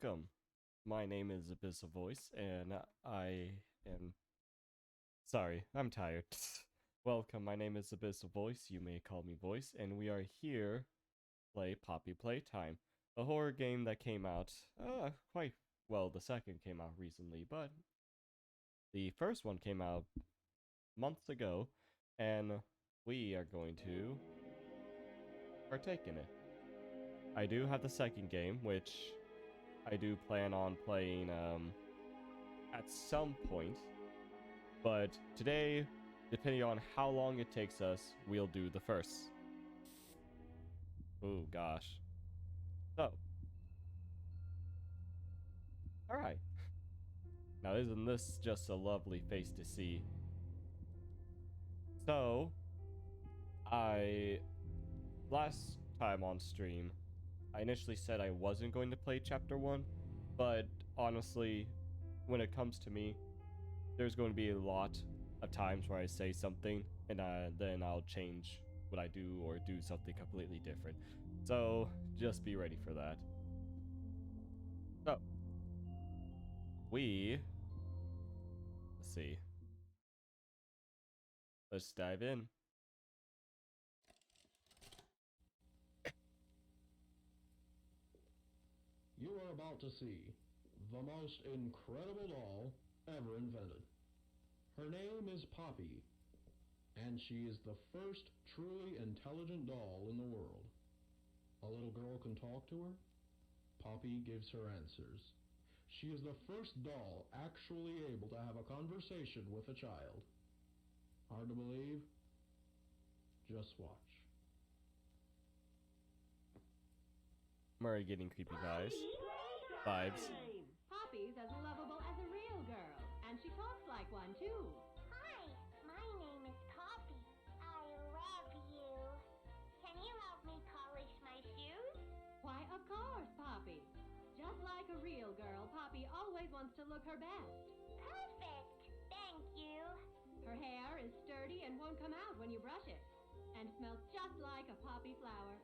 welcome. My name is Abyssal Voice, and I am. Sorry, I'm tired. Welcome, my name is Abyssal Voice. You may call me Voice, and we are here to play Poppy Playtime, a horror game that came out quite well. The second came out recently, but the first one came out months ago, and we are going to partake in it. I do have the second game, which I do plan on playing at some point, but today, depending on how long it takes us, we'll do the first. Oh gosh. So, alright. Now isn't this just a lovely face to see? So, last time on stream, I initially said I wasn't going to play chapter 1, but honestly, when it comes to me, there's going to be a lot of times where I say something and then I'll change what I do or do something completely different. So just be ready for that. So let's see. Let's dive in. You are about to see the most incredible doll ever invented. Her name is Poppy, and she is the first truly intelligent doll in the world. A little girl can talk to her. Poppy gives her answers. She is the first doll actually able to have a conversation with a child. Hard to believe? Just watch. I'm already getting creepy vibes. Poppy's as lovable as a real girl, and she talks like one too. Hi, my name is Poppy. I love you. Can you help me polish my shoes? Why, of course, Poppy. Just like a real girl, Poppy always wants to look her best. Perfect. Thank you. Her hair is sturdy and won't come out when you brush it, and smells just like a poppy flower.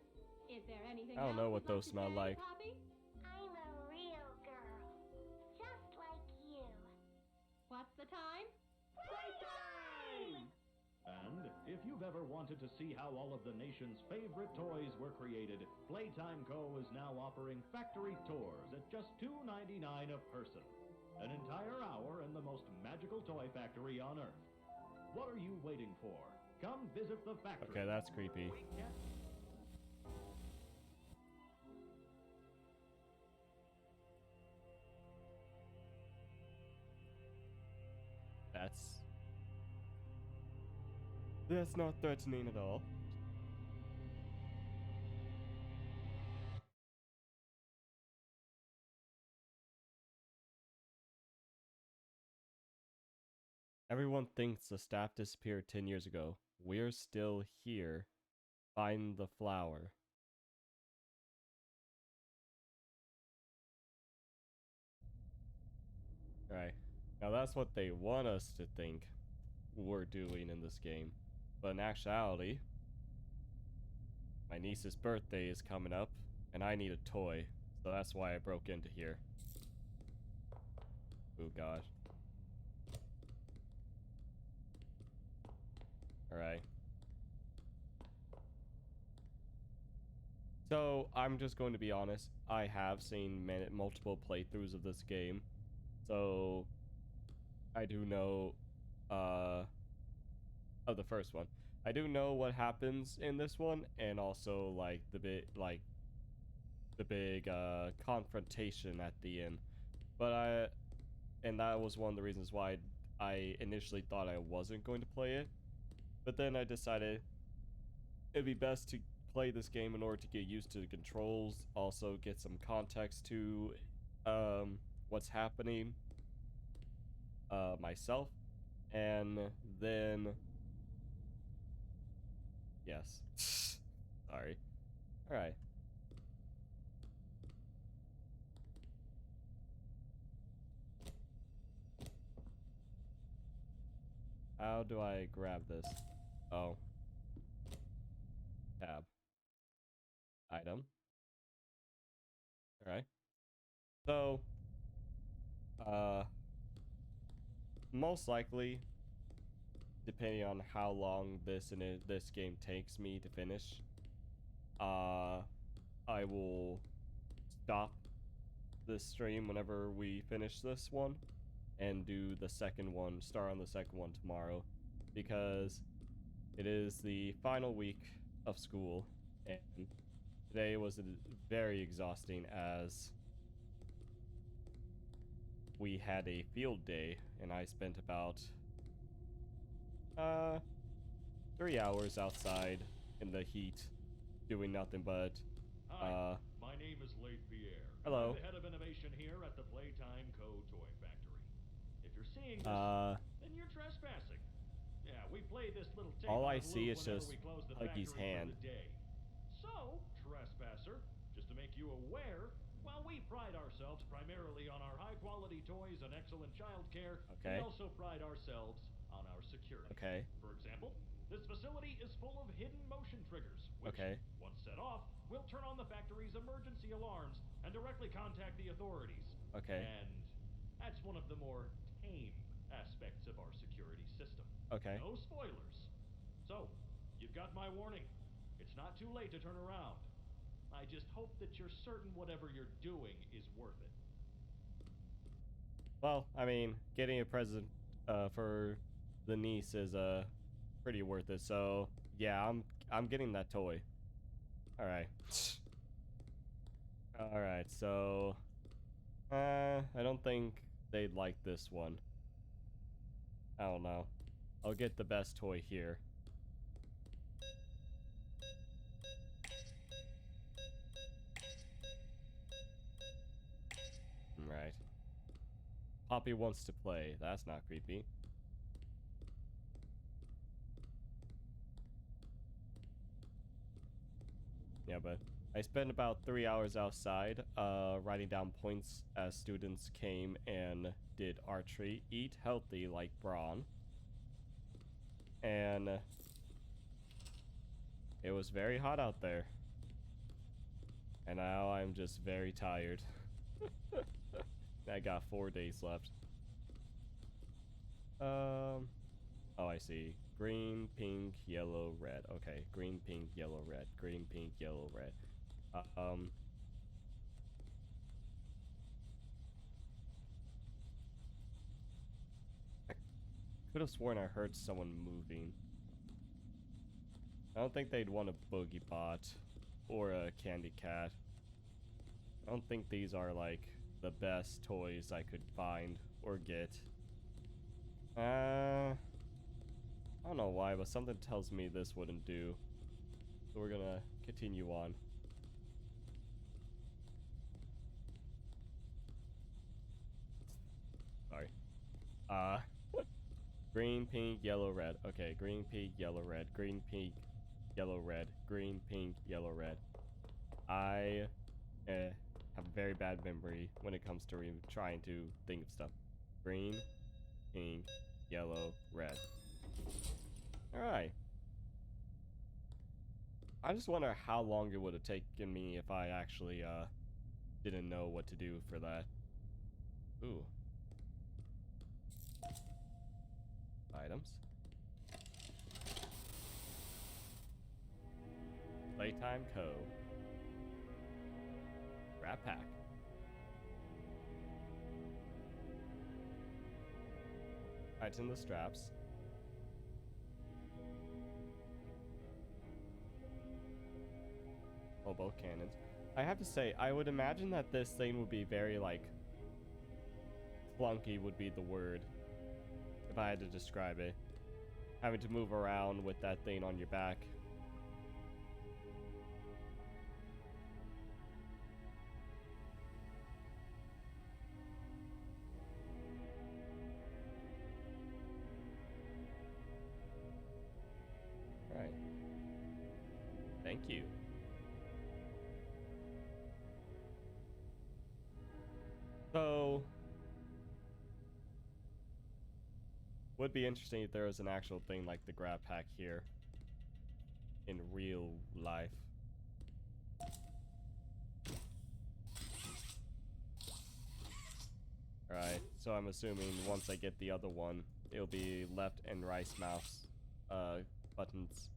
Is there anything I don't know else what those you'd smell to say, like. Poppy? I'm a real girl. Just like you. What's the time? Playtime! And if you've ever wanted to see how all of the nation's favorite toys were created, Playtime Co. is now offering factory tours at just $2.99 a person. An entire hour in the most magical toy factory on Earth. What are you waiting for? Come visit the factory. Okay, that's creepy. That's not threatening at all. Everyone thinks the staff disappeared 10 years ago. We're still here. Find the flower. Alright. Now that's what they want us to think we're doing in this game. But in actuality, my niece's birthday is coming up, and I need a toy. So that's why I broke into here. Oh god. Alright. So, I'm just going to be honest. I have seen multiple playthroughs of this game. So, I do know, of the first one. I do know what happens in this one, and also, like, the big, confrontation at the end. But and that was one of the reasons why I initially thought I wasn't going to play it. But then I decided it'd be best to play this game in order to get used to the controls, also get some context to what's happening myself, and then yes. Sorry. All right. How do I grab this? Oh. Tab. Item. Alright. So, uh, most likely, depending on how long this game takes me to finish, I will stop the stream whenever we finish this one and do the second one, start on the second one tomorrow, because it is the final week of school, and today was very exhausting as we had a field day, and I spent about 3 hours outside in the heat doing nothing but Hi, my name is Leif Pierre. hello. I'm the head of innovation here at the Playtime Co. Toy Factory. If you're seeing this, then you're trespassing. Yeah, we play this little tape all on I a see loop is whenever just we close the Huggy's factory hand. for the day. So, trespasser, just to make you aware, while we pride ourselves primarily on our high-quality toys and excellent childcare, Okay. we also pride ourselves on our security. Okay. For example, this facility is full of hidden motion triggers, which, Okay. once set off, will turn on the factory's emergency alarms and directly contact the authorities. Okay. And that's one of the more tame aspects of our security system. Okay. No spoilers. So, you've got my warning. It's not too late to turn around. I just hope that you're certain whatever you're doing is worth it. Well, I mean, getting a present for the niece is pretty worth it. So yeah, I'm getting that toy. All right. All right. So I don't think they'd like this one. I don't know. I'll get the best toy here. Right. Poppy wants to play. That's not creepy. Yeah, but I spent about 3 hours outside, writing down points as students came and did archery. Eat healthy like Braun. And it was very hot out there. And now I'm just very tired. I got 4 days left. Oh, I see. Green, pink, yellow, red. Okay, green, pink, yellow, red. Green, pink, yellow, red. I could have sworn I heard someone moving. I don't think they'd want a boogie bot or a candy cat. I don't think these are like the best toys I could find or get. I don't know why, but something tells me this wouldn't do. So we're gonna continue on. Sorry. Green, pink, yellow, red. Okay, green, pink, yellow, red. Green, pink, yellow, red. Green, pink, yellow, red. I have a very bad memory when it comes to trying to think of stuff. Green, pink, yellow, red. Alright. I just wonder how long it would have taken me if I actually didn't know what to do for that. Ooh. Items. Playtime Co. Wrap pack. Tighten the straps. Oh, both cannons. I have to say, I would imagine that this thing would be very, like, clunky would be the word, if I had to describe it. Having to move around with that thing on your back. Right. Thank you. So, would be interesting if there was an actual thing like the grab pack here in real life. So I'm assuming once I get the other one, it'll be left and right mouse buttons.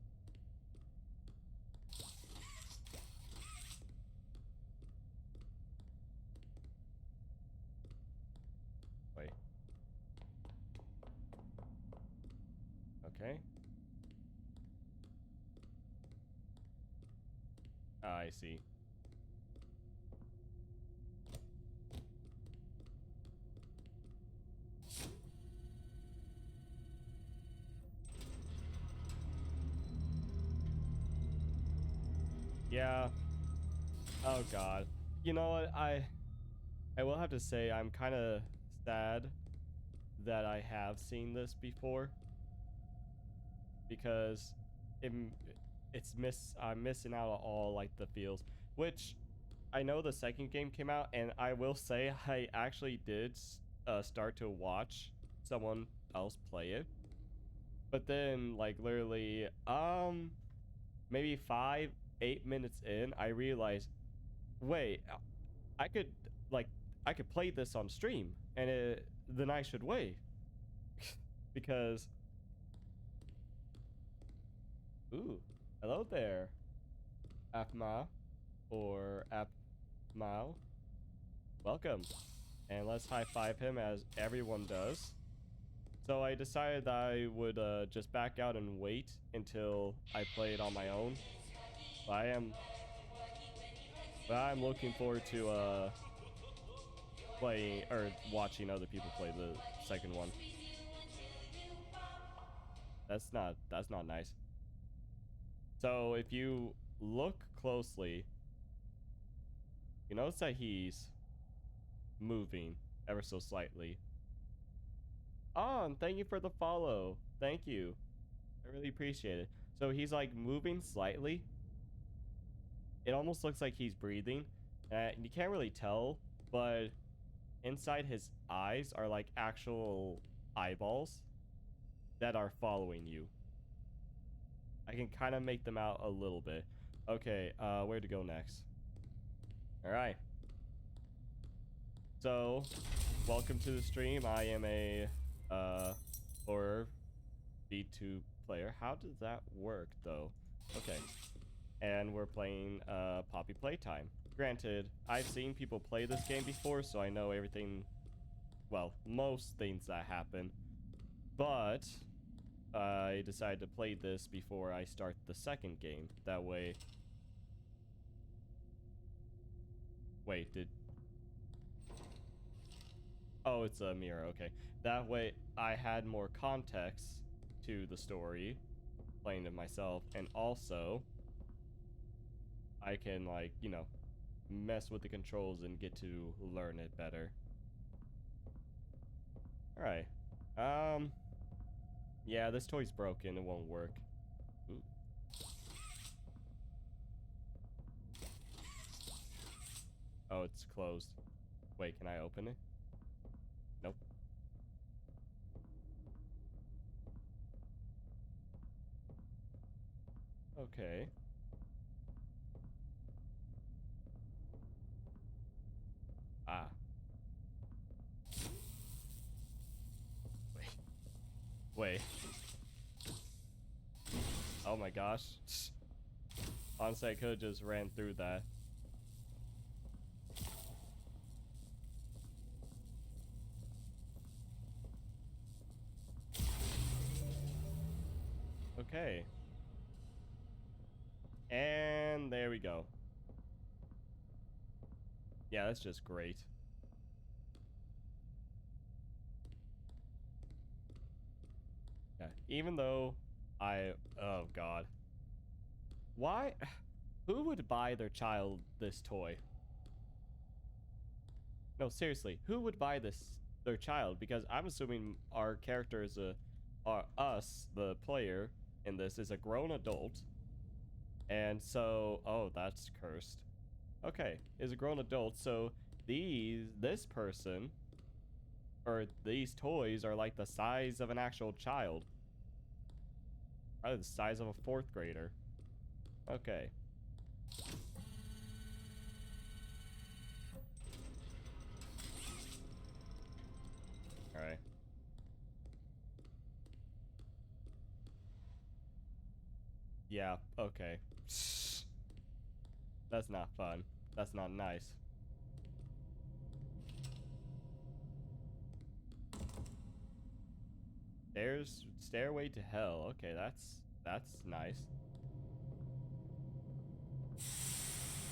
Wait. Okay. Ah, I see. Yeah. Oh god. You know what? I will have to say I'm kind of sad that I have seen this before, because it, I'm missing out on all like the feels, which I know the second game came out, and I will say I actually did start to watch someone else play it, but then like literally maybe 5-8 minutes in, I realized, wait, I could like I could play this on stream, and then I should wait because ooh, hello there, Apma or Apmao. Welcome, and let's high five him as everyone does. So I decided that I would just back out and wait until I play it on my own. But I'm looking forward to playing or watching other people play the second one. That's not nice. So if you look closely, you notice that he's moving ever so slightly. Oh, and thank you for the follow. Thank you. I really appreciate it. So he's like moving slightly. It almost looks like he's breathing. You can't really tell, but inside his eyes are like actual eyeballs that are following you. I can kind of make them out a little bit. Okay, where to go next? All right. So, welcome to the stream. I am a horror B2 player. How does that work though? Okay. And we're playing Poppy Playtime. Granted, I've seen people play this game before, so I know everything, well, most things that happen. But I decided to play this before I start the second game. That way... Wait, Oh, it's a mirror, okay. That way I had more context to the story, playing it myself, and also I can, like, you know, mess with the controls and get to learn it better. Alright. Yeah, this toy's broken. It won't work. Ooh. Oh, it's closed. Wait, can I open it? Nope. Okay. Ah. Wait. Oh my gosh. Honestly, I could have just ran through that. Okay. And there we go. Yeah, that's just great. Yeah, even though oh god. Why? Who would buy their child this toy? No, seriously, who would buy their child? Because I'm assuming our character is us, the player in this, is a grown adult. And so, oh, that's cursed. Okay, is a grown adult, so this person, or these toys are like the size of an actual child. Probably the size of a 4th grader. Okay. Yeah, okay. That's not fun. That's not nice. Stairway to hell. Okay, that's nice.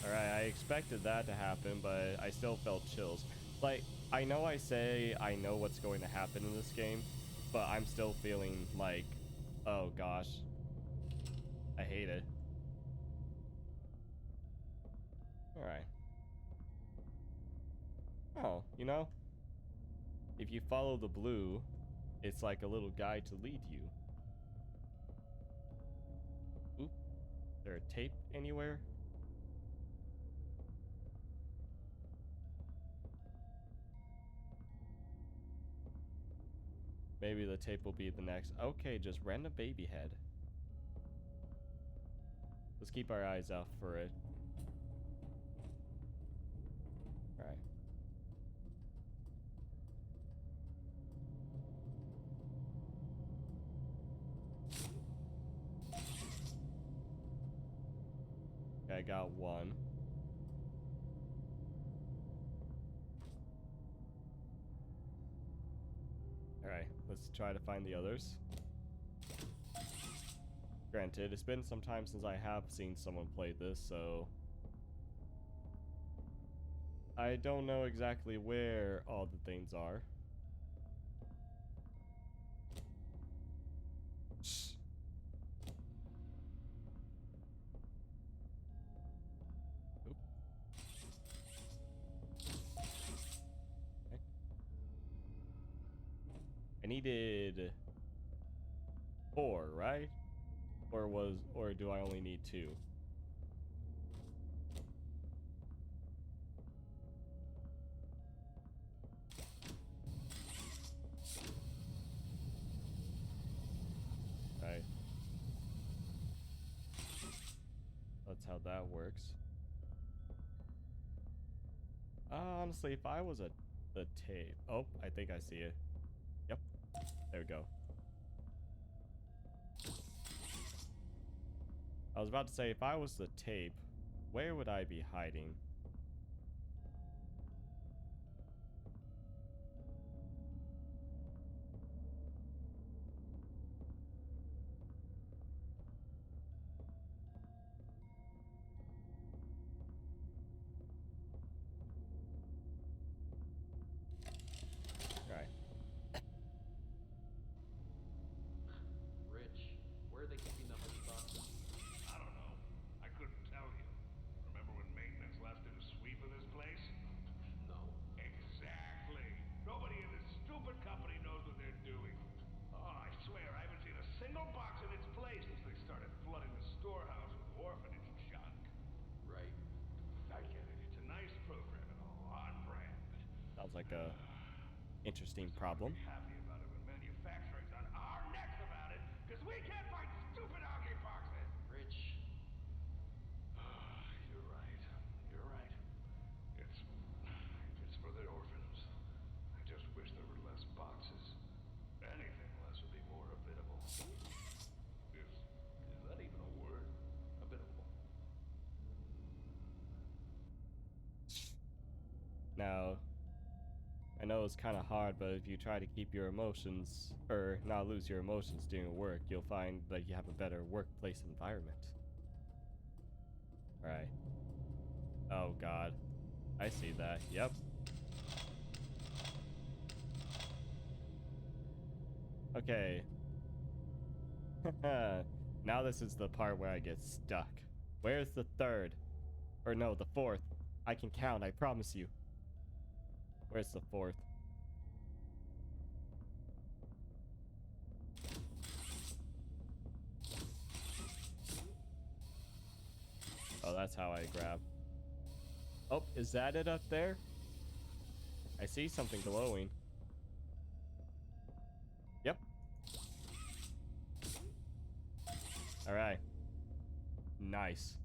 Alright, I expected that to happen, but I still felt chills. Like, I know I say I know what's going to happen in this game, but I'm still feeling like, oh gosh, I hate it. Alright. Oh, you know, if you follow the blue, it's like a little guide to lead you. Oop. Is there a tape anywhere? Maybe the tape will be the next. Okay, just random baby head. Let's keep our eyes out for it. Alright. Okay, I got one. Alright, let's try to find the others. Granted, it's been some time since I have seen someone play this, so I don't know exactly where all the things are. Shh. Oop. Okay. I needed 4, right? Or do I only need 2? Right. That's how that works. Honestly, if I was the tape. Oh, I think I see it. Yep. There we go. I was about to say, if I was the tape, where would I be hiding? Alright. Rich, where are they keeping the honey boxes? I don't know. I couldn't tell you. Remember when maintenance left did a sweep of this place? No. Exactly. Nobody in this stupid company knows what they're doing. Oh, I swear, I haven't seen a single box in its place since they started flooding the storehouse with orphanage junk. Right. I get it. It's a nice program and all, on brand. Sounds like a interesting Just ought to problem. be happy about it when manufacturing's on our necks about it, because we can't find stupid hockey boxes. Rich, You're right. You're right. It's for the orphans. I just wish there were less boxes. Anything less would be more habitable. Is that even a word? Habitable. Now, I know it's kind of hard, but if you try to keep your emotions, or not lose your emotions during work, you'll find that you have a better workplace environment. Right. Oh god. I see that. Yep. Okay. Now this is the part where I get stuck. Where's the third? Or no, the fourth. I can count, I promise you. Where's the fourth? Oh, that's how I grab. Oh, is that it up there? I see something glowing. Yep. Alright. Nice.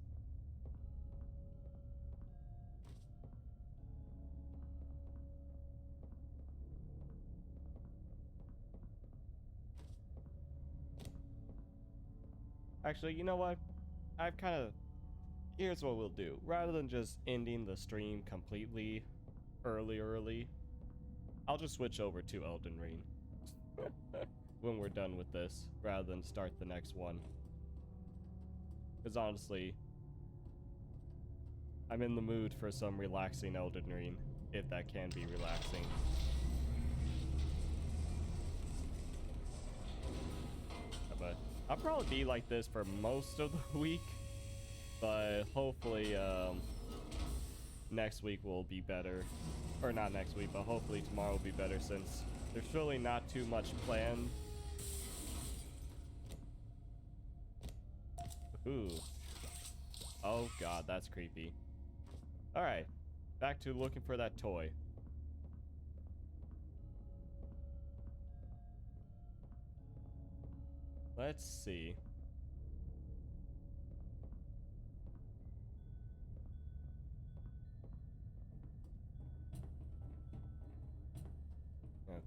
Actually, you know what? I've kind of. Here's what we'll do. Rather than just ending the stream completely early, I'll just switch over to Elden Ring when we're done with this, rather than start the next one. Because honestly, I'm in the mood for some relaxing Elden Ring, if that can be relaxing. But I'll probably be like this for most of the week, but hopefully next week will be better. Or not next week, but hopefully tomorrow will be better, since there's really not too much planned. Ooh. Oh god, that's creepy. Alright, back to looking for that toy. Let's see.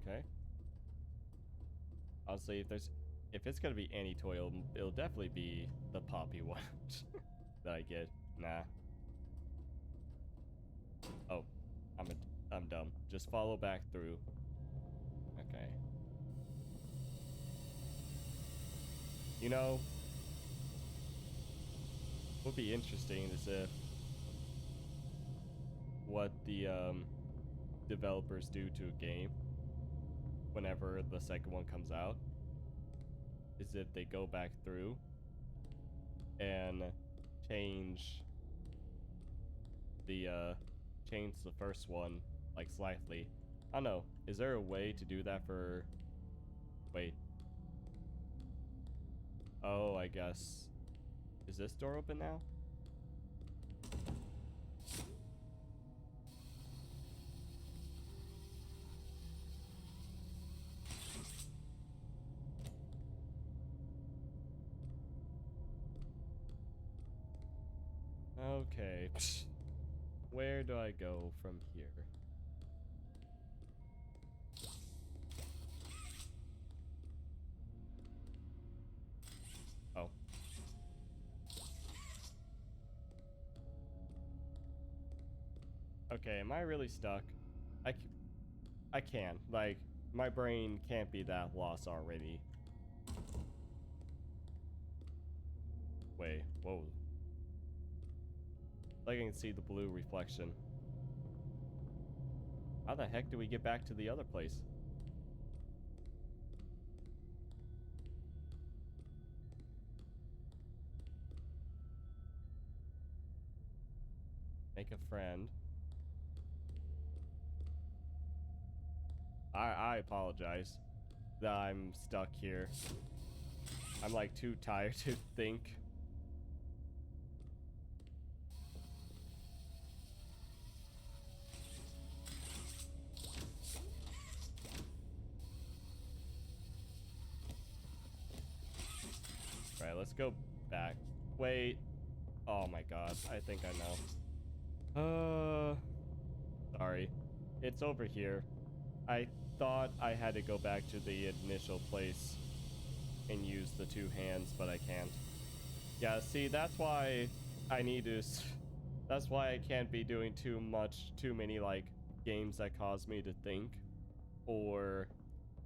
Okay. Honestly, if it's gonna be any toy, it'll definitely be the poppy one that I get. Nah. Oh, I'm dumb. Just follow back through. Okay. You know, what would be interesting is if what the developers do to a game whenever the second one comes out is if they go back through and change the first one like slightly. I don't know. Is there a way to do that for? Wait. Oh, I guess. Is this door open now? Okay. Where do I go from here? Oh. Okay, am I really stuck? I can. Like, my brain can't be that lost already. Wait, whoa. Like I can see the blue reflection. How the heck do we get back to the other place? Make a friend. I apologize that I'm stuck here. I'm like too tired to think. Alright, let's go back. Wait. Oh my god, I think I know. Sorry. It's over here. I thought I had to go back to the initial place and use the two hands, but I can't. Yeah, see, that's why I need to... That's why I can't be doing too many, like, games that cause me to think. Or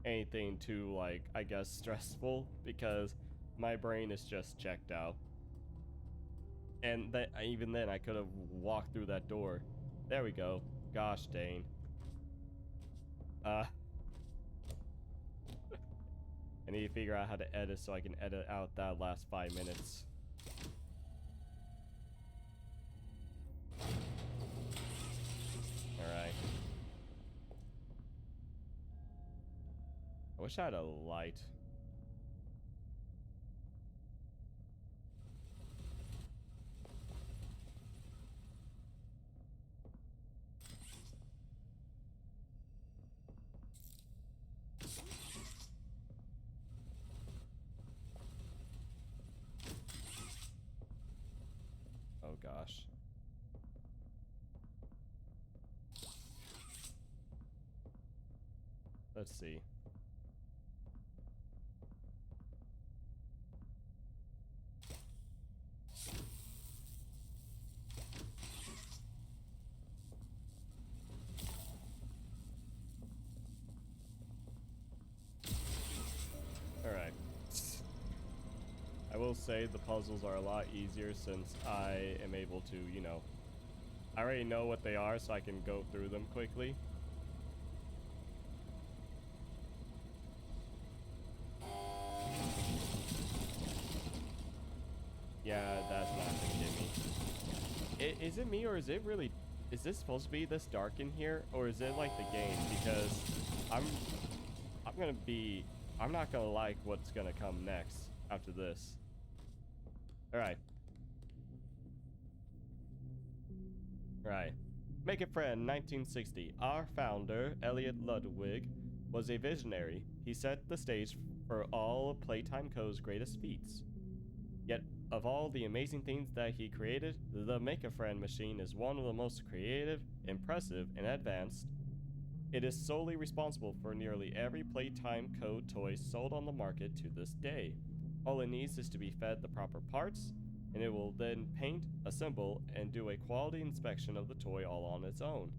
anything too, like, I guess, stressful. Because my brain is just checked out. And that even then, I could have walked through that door. There we go. Gosh dang. I need to figure out how to edit so I can edit out that last 5 minutes. Alright. I wish I had a light. Oh gosh. Let's see. will say the puzzles are a lot easier since I am able to, you know, I already know what they are, so I can go through them quickly. Yeah, that's not gonna get me. Is it me, or is it really... Is this supposed to be this dark in here? Or is it like the game? Because I'm not gonna like what's gonna come next after this. Alright. Right. Make a Friend, 1960. Our founder, Elliot Ludwig, was a visionary. He set the stage for all of Playtime Co.'s greatest feats. Yet, of all the amazing things that he created, the Make a Friend machine is one of the most creative, impressive, and advanced. It is solely responsible for nearly every Playtime Co. toy sold on the market to this day. All it needs is to be fed the proper parts, and it will then paint, assemble, and do a quality inspection of the toy all on its own.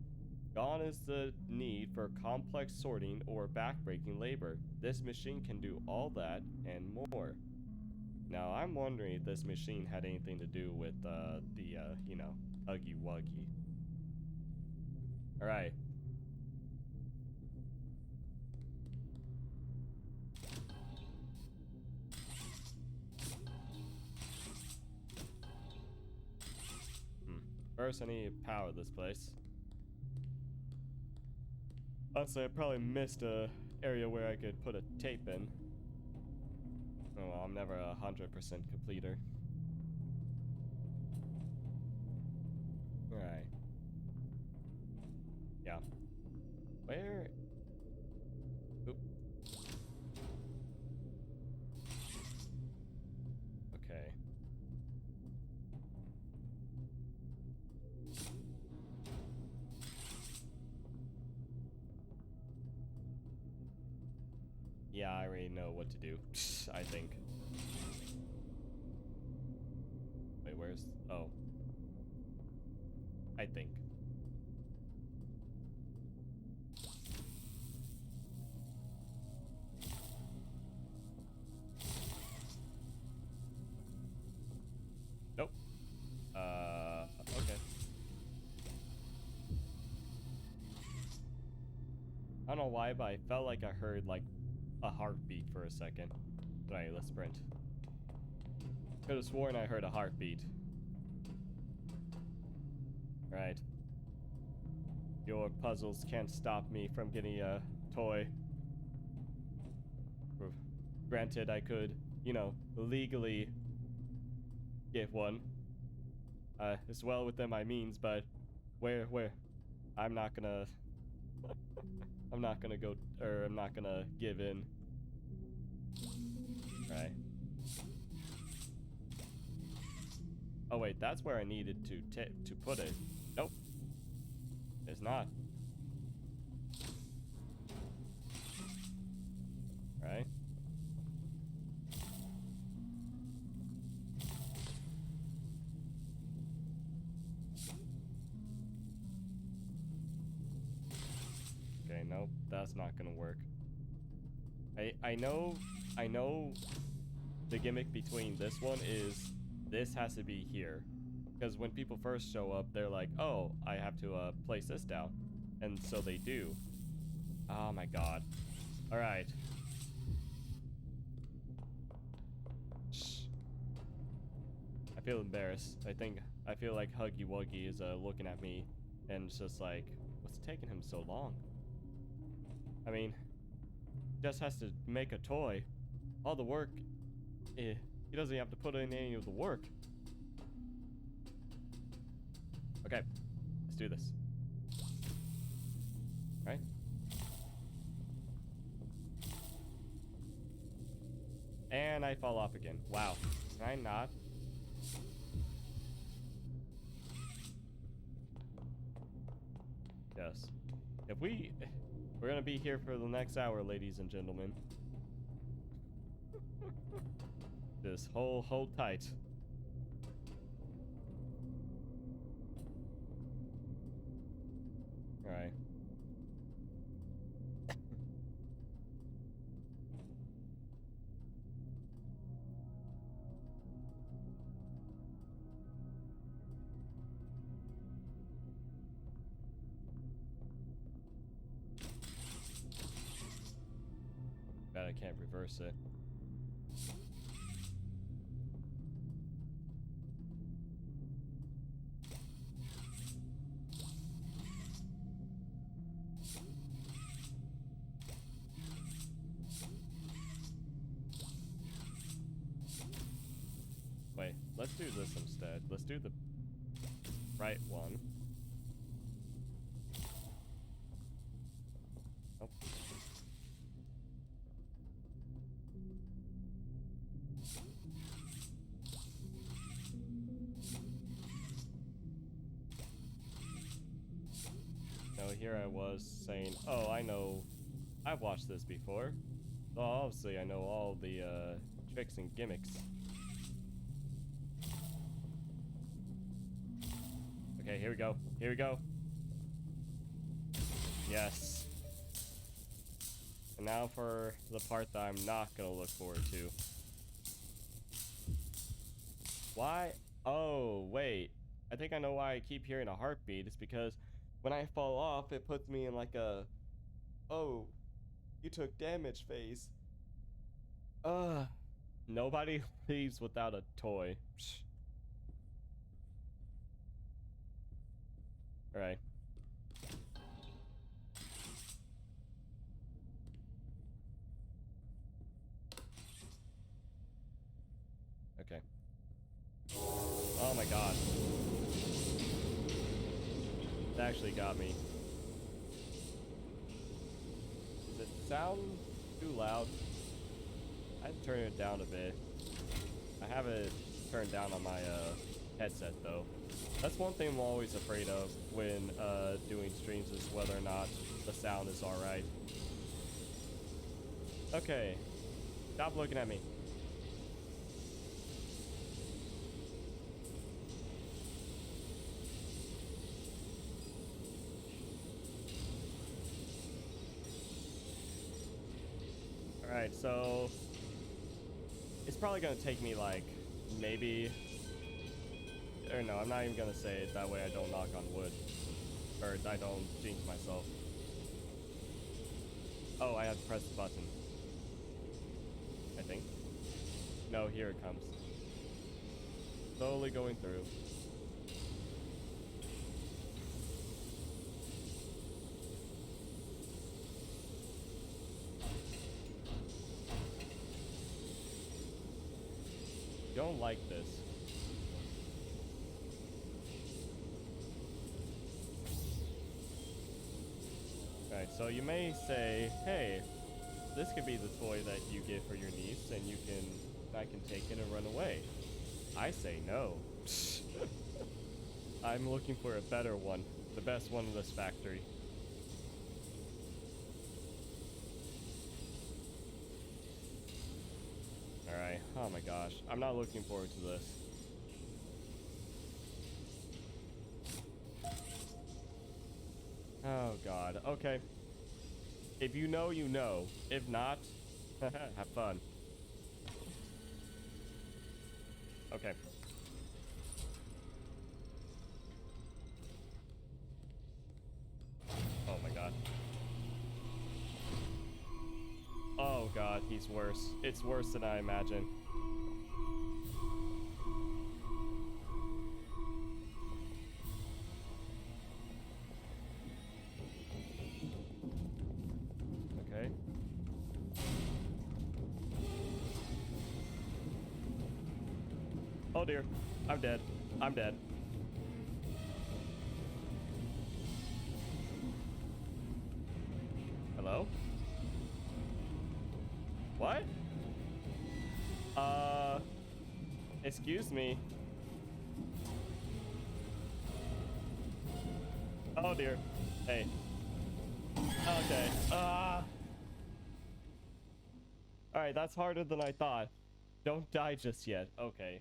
Gone is the need for complex sorting or backbreaking labor. This machine can do all that and more. Now, I'm wondering if this machine had anything to do with you know, Huggy Wuggy. Alright. First, I need to power this place. Honestly, I probably missed a area where I could put a tape in. Oh well, I'm never a 100% completer. Alright. Yeah. Where? Oop. Okay. Yeah, I already know what to do. I think. Wait, where's... Oh. I think. Nope. Okay. I don't know why, but I felt like I heard, like, a heartbeat for a second. Alright, let's sprint. Could have sworn I heard a heartbeat. Right. Your puzzles can't stop me from getting a toy. Granted, I could, you know, legally get one. As well within my means, but where? I'm not gonna... I'm not gonna go, or I'm not gonna give in. Right. Oh wait, that's where I needed to put it. Nope. It's not. Right. Okay, nope, that's not gonna work. I know the gimmick between this one is this has to be here. Because when people first show up, they're like, oh, I have to place this down. And so they do. Oh my god. Alright. Shh. I feel embarrassed. I feel like Huggy Wuggy is looking at me and it's just like, what's taking him so long? I mean, just has to make a toy. All the work, he doesn't have to put in any of the work. Okay, let's do this. Right? And I fall off again. Wow. Can I not? Yes. We're gonna be here for the next hour, ladies and gentlemen. Just hold tight. Alright. bad I can't reverse it. Wait, let's do this instead. Let's do the right one. Oh. No, here I was saying, oh, I know, I've watched this before. So obviously I know all the tricks and gimmicks. Okay, here we go. Here we go. Yes. And now for the part that I'm not gonna look forward to. Why? Oh, wait. I think I know why I keep hearing a heartbeat. It's because when I fall off, it puts me in like a, oh, you took damage phase. Nobody leaves without a toy. Alright. Okay. Oh my god. It actually got me. Does it sound too loud? I'd turn it down a bit. I have it turned down on my headset though. That's one thing I'm always afraid of when doing streams is whether or not the sound is alright. Okay. Stop looking at me. Alright, so it's probably gonna take me like maybe, or no, I'm not even gonna say it that way I don't knock on wood, or I don't jinx myself. Oh, I have to press the button, I think. No, here it comes. Slowly going through. Don't like this. Alright, so you may say, hey, this could be the toy that you get for your niece and I can take it and run away. I say no. I'm looking for a better one. The best one in this factory. Alright, oh my gosh. I'm not looking forward to this. Oh god, okay. If you know, you know. If not, have fun. Okay. Oh my god. Oh god, he's worse. It's worse than I imagined. Okay. Oh dear. I'm dead. I'm dead. Hello? What? Excuse me. Oh dear. Hey. Okay. Alright, that's harder than I thought. Don't die just yet. Okay.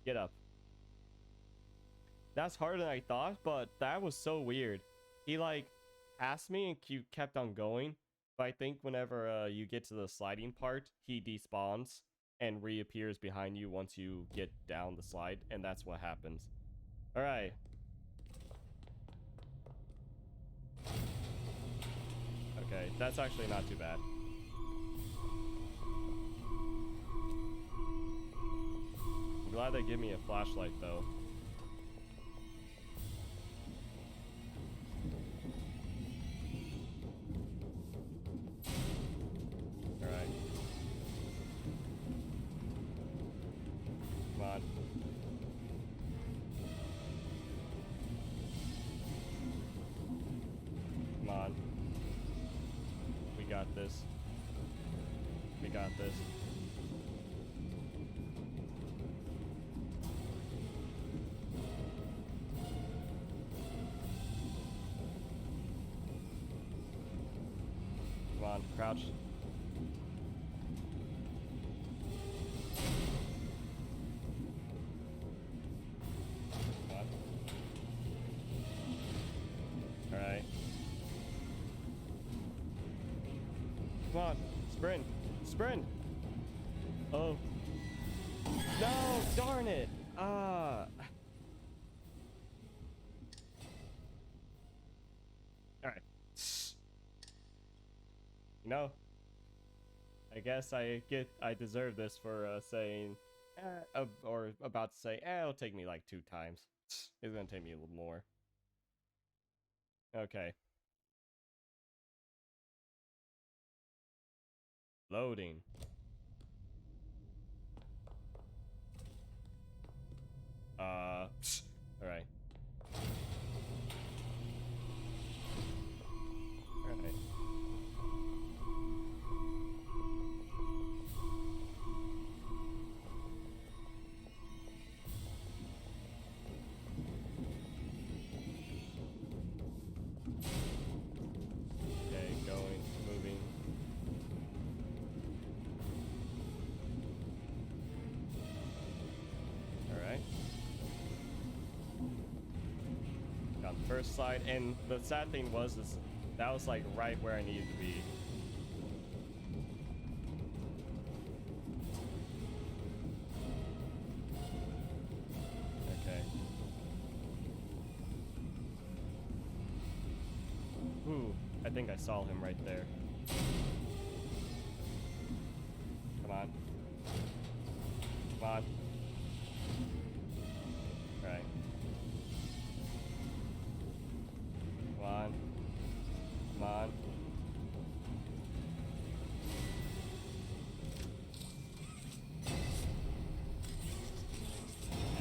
Get up. That's harder than I thought, but that was so weird. He like asked me and kept on going. But I think whenever you get to the sliding part, he despawns and reappears behind you once you get down the slide, and that's what happens. Alright. Okay, that's actually not too bad. glad they give me a flashlight though. Alright. Come on. Come on. We got this. We got this. Come on, crouch. Come on. Alright. Come on, sprint. Sprint! Oh. No, darn it! Ah. Alright. You know, I guess I deserve this for saying, or about to say, it'll take me like 2 times. It's gonna take me a little more. Okay. Loading. Alright. Alright. Okay, going, moving. Alright. Got the first slide, and the sad thing was is that was like right where I needed to be. Okay. Ooh, I think I saw him right there. Come on. Come on. Right. Come on. Come on.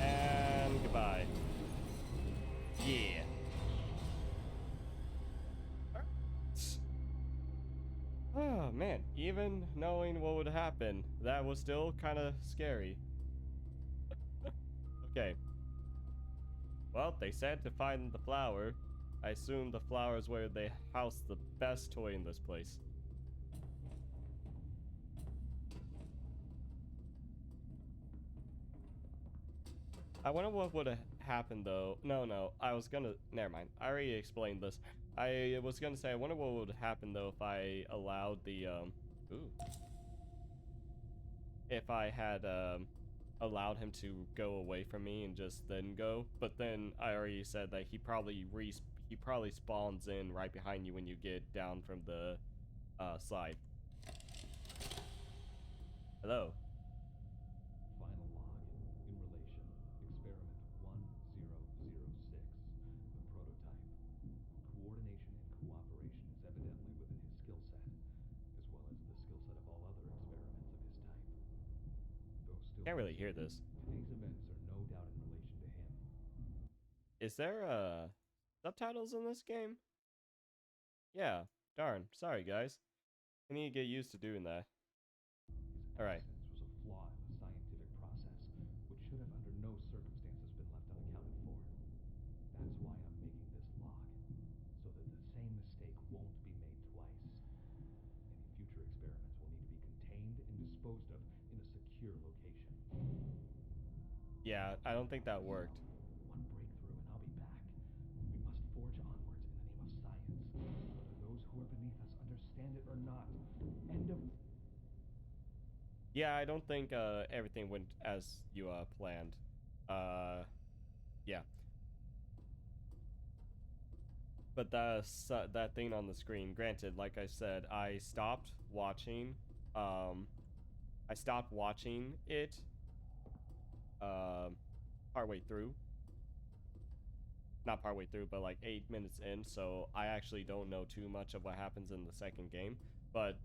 And goodbye. Yeah. Oh man, even knowing what would happen, that was still kind of scary. Okay. Well, they said to find the flower. I assume the flower is where they house the best toy in this place. I wonder what would have happened though. No, I was gonna. Never mind. I already explained this. I was gonna say, I wonder what would happen though if I allowed the Ooh. If I had allowed him to go away from me and just then go, but then I already said that he probably spawns in right behind you when you get down from the slide. Hello. Final log. In relation, experiment 1006, the prototype. Coordination and cooperation is evidently within his skill set, as well as the skill set of all other experiments of his type. Though still Can't really hear this. today's events are no doubt in relation to him. Is there subtitles in this game? Yeah. Darn. Sorry guys. I need to get used to doing that. His All right. absence was a flaw in the scientific process, which should have under no circumstances been left unaccounted for. That's why I'm making this log, so that the same mistake won't be made twice. Any future experiments will need to be contained and disposed of in a secure location. Yeah, I don't think that worked. One breakthrough and I'll be back. We must forge onwards in the name of science, whether those who are beneath us understand it or not. End of... Yeah, I don't think everything went as you planned. Yeah. But that thing on the screen, granted, like I said, I stopped watching it partway through. Not partway through, but like 8 minutes in, so I actually don't know too much of what happens in the second game, but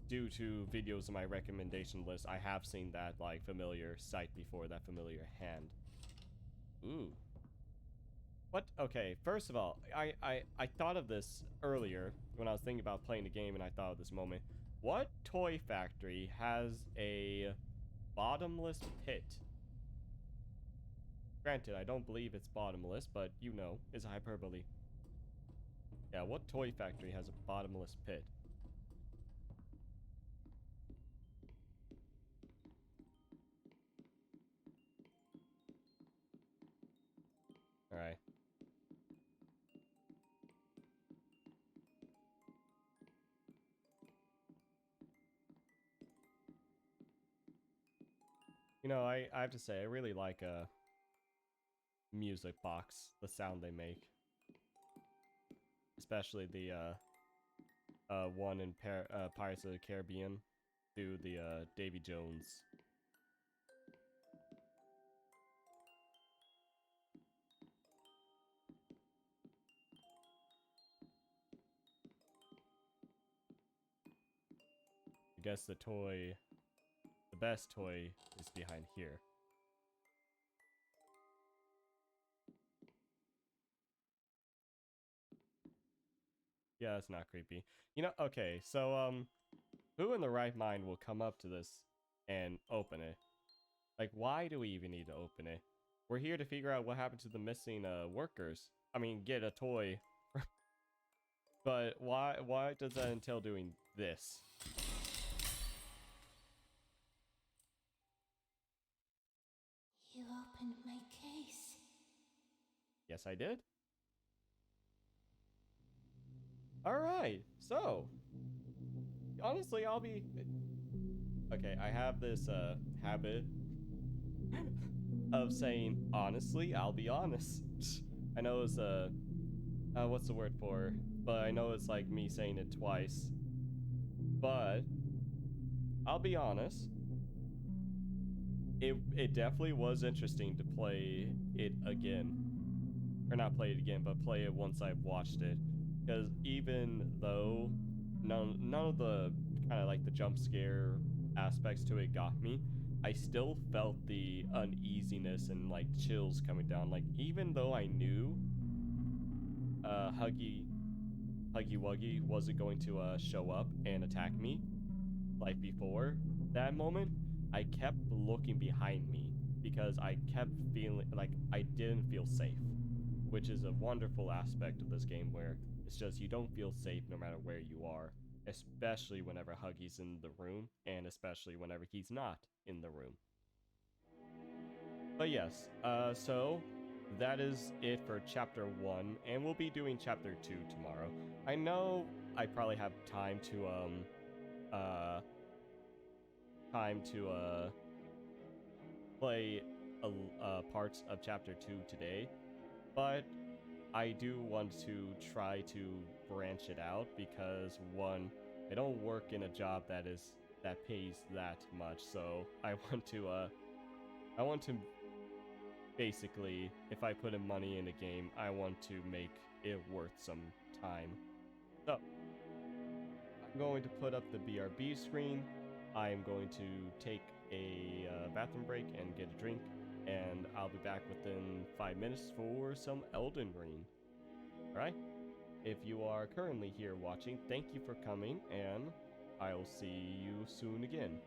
due to videos in my recommendation list, I have seen that like familiar sight before, that familiar hand. Ooh. What? Okay, first of all, I thought of this earlier when I was thinking about playing the game, and I thought of this moment. What toy factory has a bottomless pit? Granted, I don't believe it's bottomless, but you know, it's a hyperbole. Yeah, what toy factory has a bottomless pit? Alright. You know, I have to say, I really like music box, the sound they make. Especially the one in Pirates of the Caribbean, to the Davy Jones. I guess the best toy is behind here. Yeah, that's not creepy. You know, okay, so, who in the right mind will come up to this and open it? Like, why do we even need to open it? We're here to figure out what happened to the missing, workers. I mean, get a toy. But why does that entail doing this? You opened my case. Yes, I did. Alright, so honestly, I'll be... Okay, I have this habit of saying, honestly, I'll be honest. I know it's what's the word for? But I know it's like me saying it twice. But I'll be honest. It definitely was interesting to play it again. Or not play it again, but play it once I've watched it. Because even though none of the kind of like the jump scare aspects to it got me, I still felt the uneasiness and like chills coming down. Like, even though I knew Huggy Wuggy wasn't going to show up and attack me like before that moment, I kept looking behind me because I kept feeling like I didn't feel safe, which is a wonderful aspect of this game where it's just you don't feel safe no matter where you are, especially whenever Huggy's in the room, and especially whenever he's not in the room. But yes, so that is it for chapter 1, and we'll be doing chapter 2 tomorrow. I know I probably have time to play parts of chapter 2 today, but I do want to try to branch it out because, one, I don't work in a job that pays that much, so I want to basically, if I put in money in a game, I want to make it worth some time. So I'm going to put up the BRB screen. I'm going to take a bathroom break and get a drink, and I'll be back within 5 minutes for some Elden Ring. Alright? If you are currently here watching, thank you for coming, and I'll see you soon again.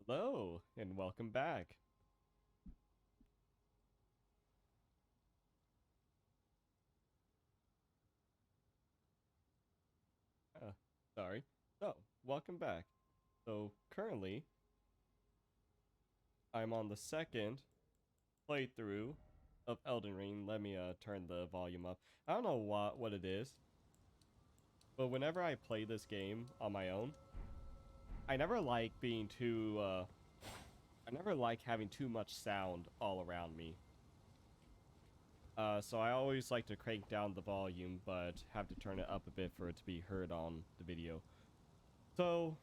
Hello, and welcome back. Sorry. So, welcome back. So, currently, I'm on the second playthrough of Elden Ring. Let me turn the volume up. I don't know what it is, but whenever I play this game on my own, I never like being too I never like having too much sound all around me. So I always like to crank down the volume, but have to turn it up a bit for it to be heard on the video. So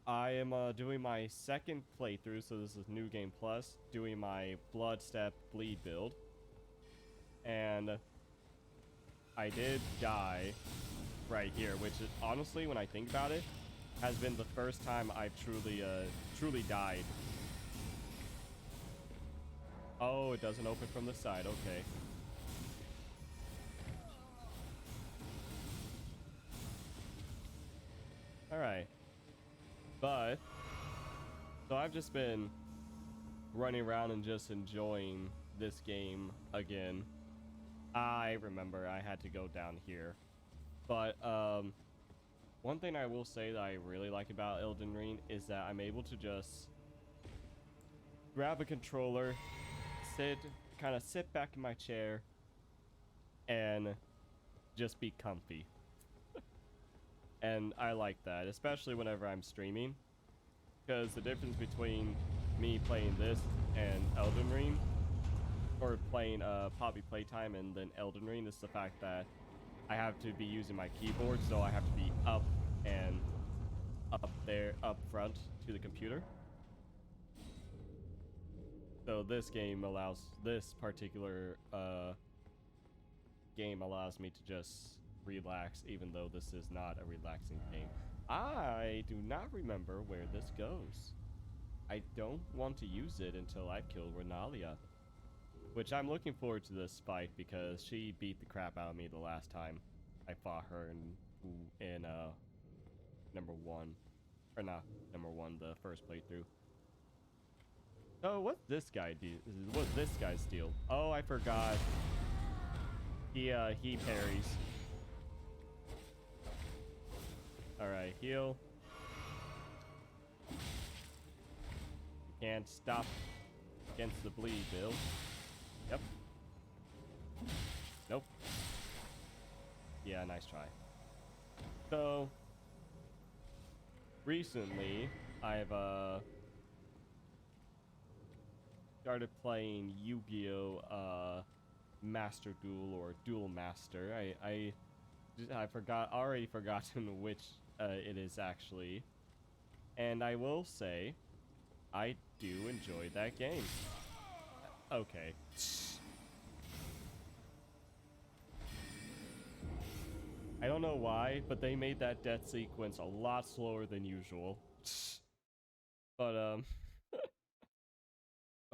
I am doing my second playthrough, so this is New Game Plus, doing my Blood Step Bleed build. And I did die right here, which is, honestly, when I think about it, has been the first time I've truly died. Oh, it doesn't open from the side, okay. Alright. But, so I've just been running around and just enjoying this game again. I remember I had to go down here. But, one thing I will say that I really like about Elden Ring is that I'm able to just grab a controller, kind of sit back in my chair, and just be comfy. And I like that, especially whenever I'm streaming, because the difference between me playing this and Elden Ring, or playing Poppy Playtime and then Elden Ring, is the fact that I have to be using my keyboard, so I have to be up front to the computer. So this particular game allows me to just relax, even though this is not a relaxing game. I do not remember where this goes. I don't want to use it until I've killed Renalia, which I'm looking forward to this fight because she beat the crap out of me the last time I fought her in number one, or not number one, the first playthrough. Oh, what's this guy do? What's this guy's deal? Oh, I forgot. He parries. Alright, heal. Can't stop against the bleed, Bill. Yep. Nope. Yeah, nice try. So, recently, I've started playing Yu-Gi-Oh! Master Duel or Duel Master. I already forgotten which it is actually, and I will say, I do enjoy that game. Okay. I don't know why, but they made that death sequence a lot slower than usual. But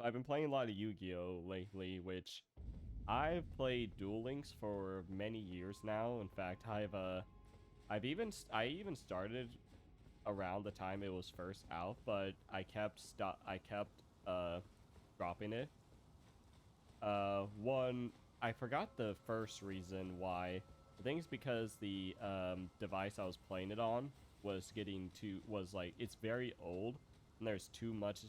I've been playing a lot of Yu-Gi-Oh! Lately, which I've played Duel Links for many years now. In fact, I even started around the time it was first out, but I kept dropping it. One, I forgot the first reason why. I think it's because the device I was playing it on was it's very old, and there's too much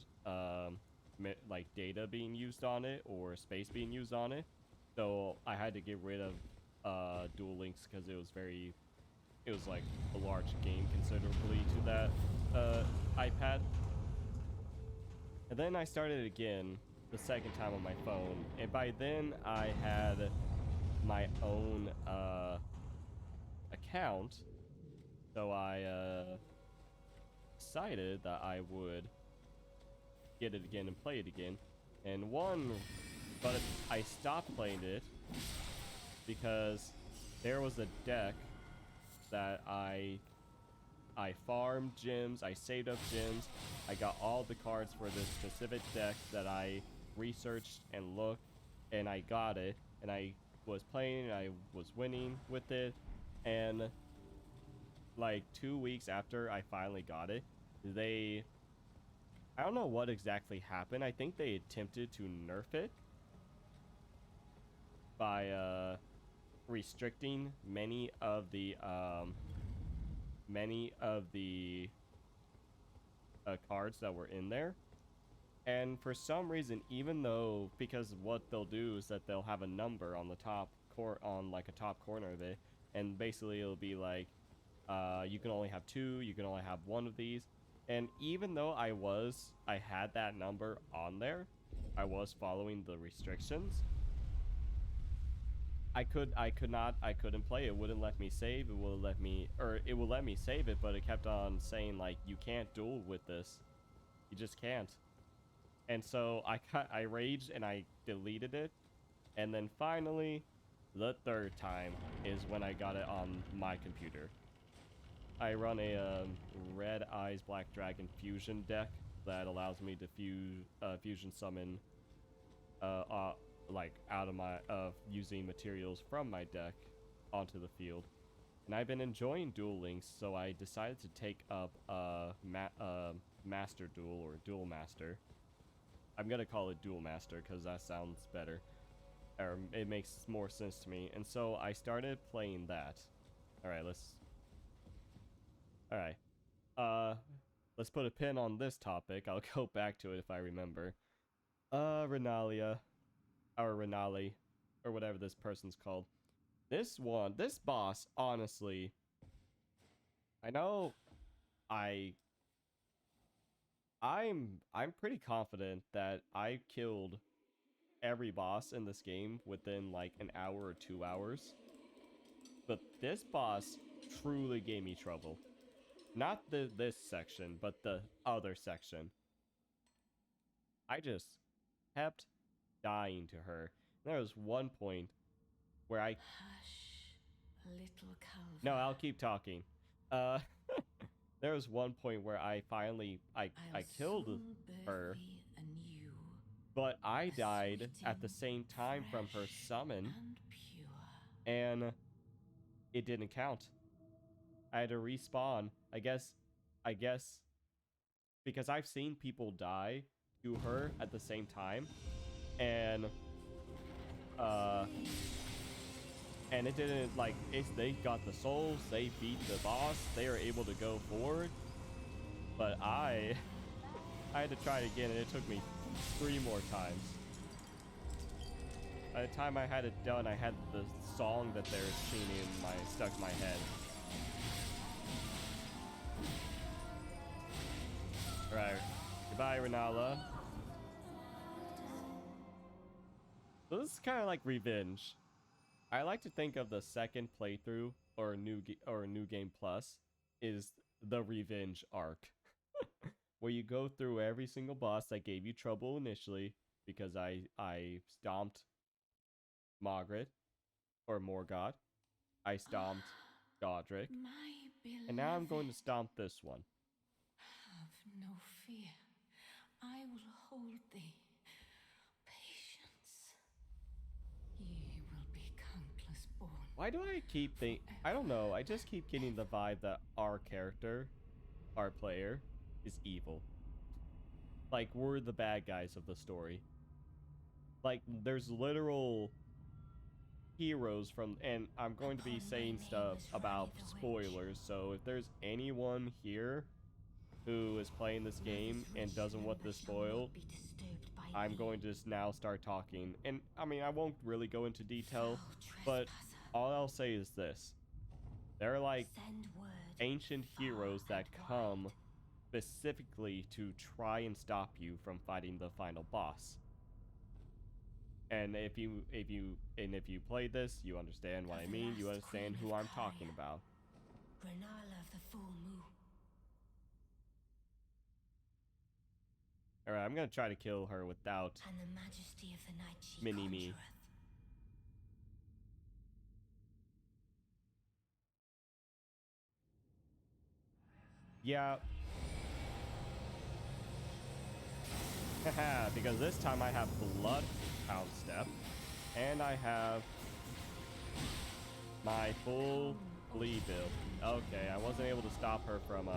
like data being used on it or space being used on it. So I had to get rid of Duel Links because it was like a large game considerably to that iPad. And then I started again the second time on my phone, and by then I had my own account, so I decided that I would get it again and play it again. But I stopped playing it because there was a deck that I farmed gems, I saved up gems, I got all the cards for this specific deck that I researched and looked, and I got it, and I was playing, and I was winning with it, and like 2 weeks after I finally got it, they I don't know what exactly happened. I think they attempted to nerf it by restricting many of the cards that were in there. And for some reason, even though, because what they'll do is that they'll have a number on the top on like a top corner of it, and basically it'll be like, you can only have 2, you can only have 1 of these. And even though I had that number on there, I was following the restrictions. I couldn't play. It wouldn't let me save. It will let me save it, but it kept on saying like, you can't duel with this. You just can't. And so I raged and I deleted it. And then finally, the 3rd time is when I got it on my computer. I run a Red Eyes Black Dragon fusion deck that allows me to fusion summon like out of my using materials from my deck onto the field. And I've been enjoying Duel Links, so I decided to take up Master Duel or Duel Master. I'm gonna call it Duel Master because that sounds better, or it makes more sense to me. And so I started playing that. All right, let's put a pin on this topic. I'll go back to it if I remember. Renalia, or Renali, or whatever this person's called. This boss, honestly, I know I'm pretty confident that I killed every boss in this game within like an hour or 2 hours. But this boss truly gave me trouble. Not this section, but the other section. I just kept dying to her. There was one point where I... Hush, little Calvin. No, I'll keep talking. There was one point where I finally I killed her, but I died at the same time from her summon, and it didn't count. I had to respawn. I guess because I've seen people die to her at the same time, and it didn't, like, they got the souls, they beat the boss, they were able to go forward, but I had to try it again, and it took me 3 more times. By the time I had it done, I had the song that they were singing stuck in my head. Alright, goodbye, Renala. So this is kind of like revenge. I like to think of the second playthrough or new game plus is the revenge arc, where you go through every single boss that gave you trouble initially because I stomped Margaret or Morgott. I stomped Godric, and now I'm going to stomp this one. Have no fear. I will hold thee. Patience. Ye will be countless born. Why do I keep I don't know, I just keep getting the vibe that our character, our player, is evil. Like, we're the bad guys of the story. Like, there's literal heroes from, and I'm going to be saying stuff about spoilers, so if there's anyone here who is playing this game and doesn't want this spoiled, I'm going to just now start talking. And I mean, I won't really go into detail, but all I'll say is this: they're like ancient heroes that come specifically to try and stop you from fighting the final boss. And if you play this, you understand what I mean. You understand who I'm talking about. Renala of the full moon. Alright, I'm gonna try to kill her without And the majesty of the night she Mini-Me. conjureth. Yeah. Haha, because this time I have Bloodhound Step, and I have my full bleed build. Okay, I wasn't able to stop her from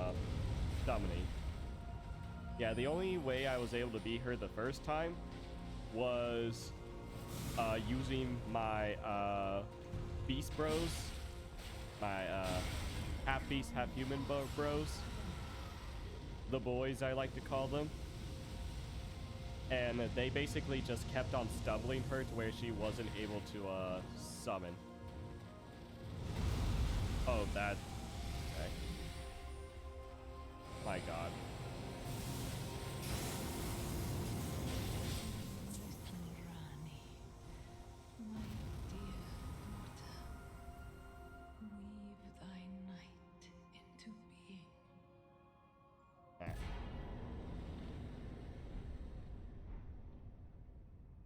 summoning. Yeah, the only way I was able to beat her the first time was using my beast bros, my half beast, half human bros, the boys I like to call them. And they basically just kept on stumbling her to where she wasn't able to summon. Oh, that. Okay. My god.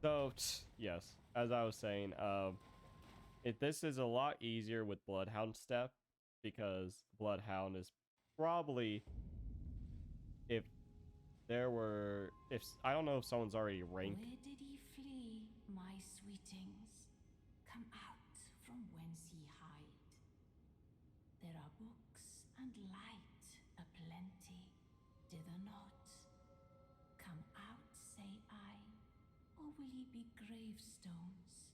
So, yes, as I was saying, this is a lot easier with Bloodhound Step, because Bloodhound is probably, if I don't know if someone's already ranked. Where did he flee, my sweetings? Come out from whence ye hide. There are books and light aplenty, dither not. Come out, say I, or will ye be gravestones,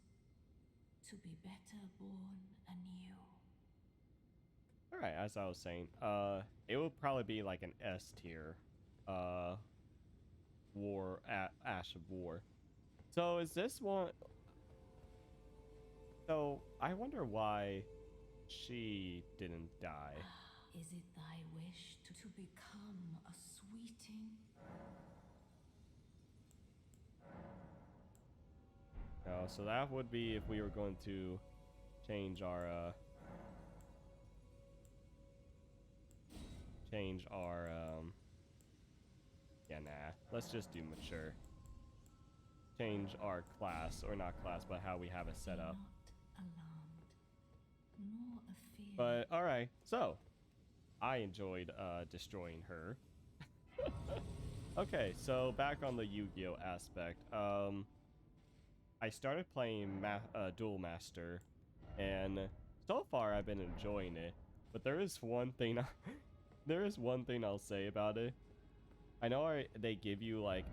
to be better born anew? All right, as I was saying, it will probably be like an S tier, Ash of War. So is this one? So I wonder why she didn't die. Is it thy wish to become a sweeting? So that would be if we were going to change our yeah, nah, let's just do mature. Change our class, or not class, but how we have it set up. But all right, so I enjoyed destroying her. Okay, so back on the Yu-Gi-Oh aspect, I started playing Duel Master, and so far I've been enjoying it. But there is one thing, there is one thing I'll say about it. I know they give you like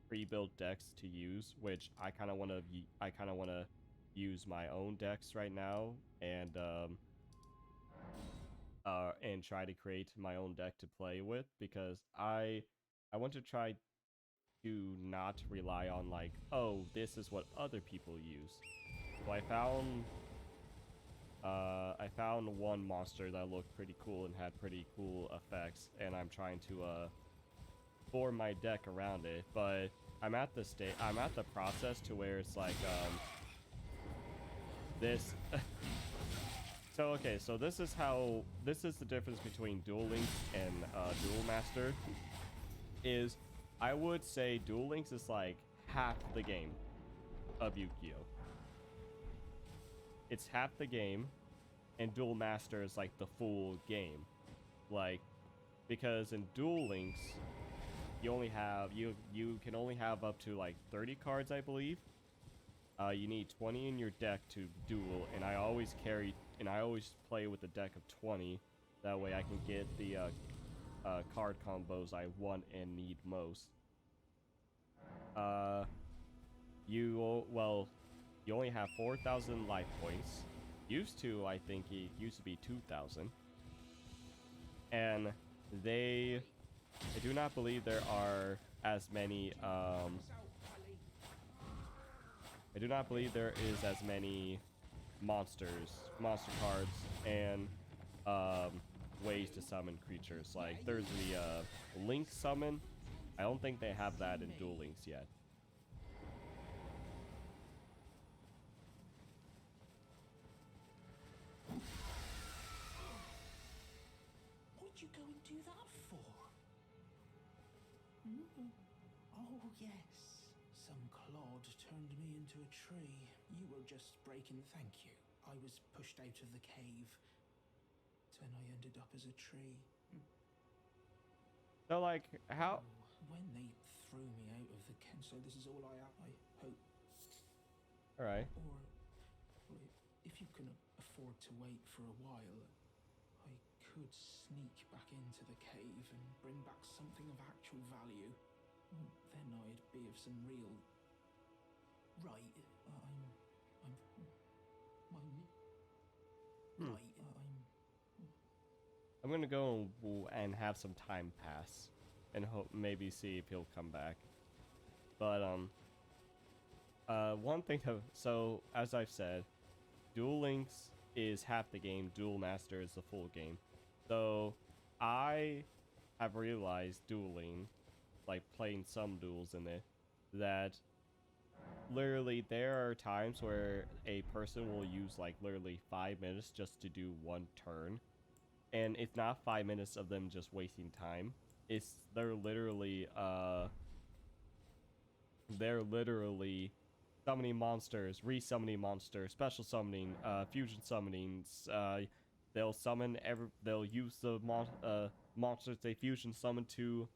pre-built decks to use, which I kind of want to use my own decks right now, and try to create my own deck to play with, because I want to try to not rely on like, oh, this is what other people use. So I found one monster that looked pretty cool and had pretty cool effects, and I'm trying to form my deck around it. But I'm at the process to where it's like this. So okay, so this is the difference between Duel Links and Duel Master. Is I would say Duel Links is like half the game of Yu-Gi-Oh. It's half the game, and Duel Master is like the full game. Like, because in Duel Links, you can only have up to like 30 cards, I believe. You need 20 in your deck to duel, and I always play with a deck of 20. That way I can get the card combos I want and need most. You only have 4,000 life points. I think it used to be 2,000. And I do not believe there are as many, I do not believe there is as many monster cards, and ways to summon creatures. Like, there's the Link summon. I don't think they have that in Duel Links yet. What'd you go and do that for? Oh, yes. Some clod turned me into a tree. You were just breaking. Thank you. I was pushed out of the cave. Then I ended up as a tree. So, like, how... When they threw me out of the cave, so this is all I have, I hope. Alright. Or, well, if you can afford to wait for a while, I could could sneak back into the cave and bring back something of actual value, well, then I'd be of some real... Right, I'm gonna go and have some time pass, and hope maybe see if he'll come back. But one thing so as I've said, Duel Links is half the game, Duel Master is the full game. So I have realized dueling, like playing some duels in it, that literally there are times where a person will use like literally 5 minutes just to do one turn. And it's not 5 minutes of them just wasting time. They're literally summoning monsters, resummoning monsters, special summoning, fusion summonings. They'll use the monsters they fusion summon to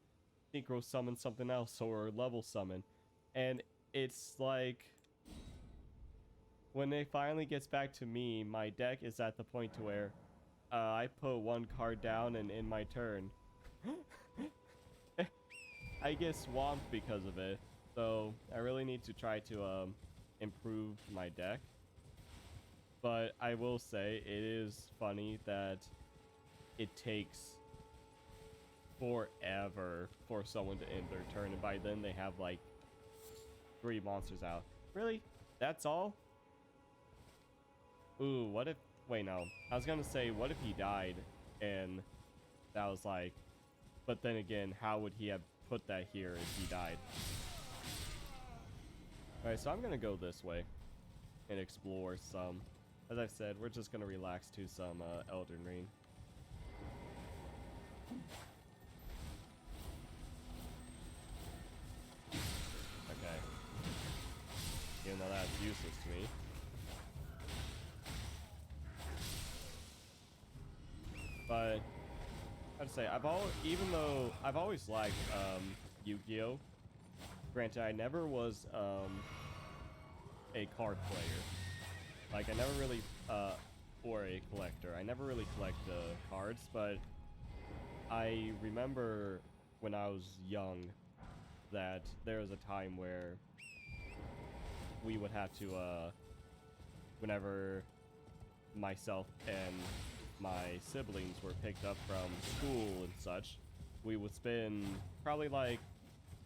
synchro summon something else or level summon. And it's like, when it finally gets back to me, my deck is at the point to where I put one card down and in my turn I get swamped because of it. So I really need to try to improve my deck. But I will say it is funny that it takes forever for someone to end their turn, and by then they have like 3 monsters out. Really? That's all? Ooh, what if... Wait, no. I was gonna say, what if he died and that was like... But then again, how would he have put that here if he died? Alright, so I'm gonna go this way and explore some. As I've said, we're just gonna relax to some Elden Ring. Okay. Even though that's useless to me. But I'd say even though I've always liked Yu-Gi-Oh! Granted, I never was a card player. Like, I never really or a collector. I never really collect cards, but I remember when I was young that there was a time where we would have to whenever myself and my siblings were picked up from school and such, we would spend probably like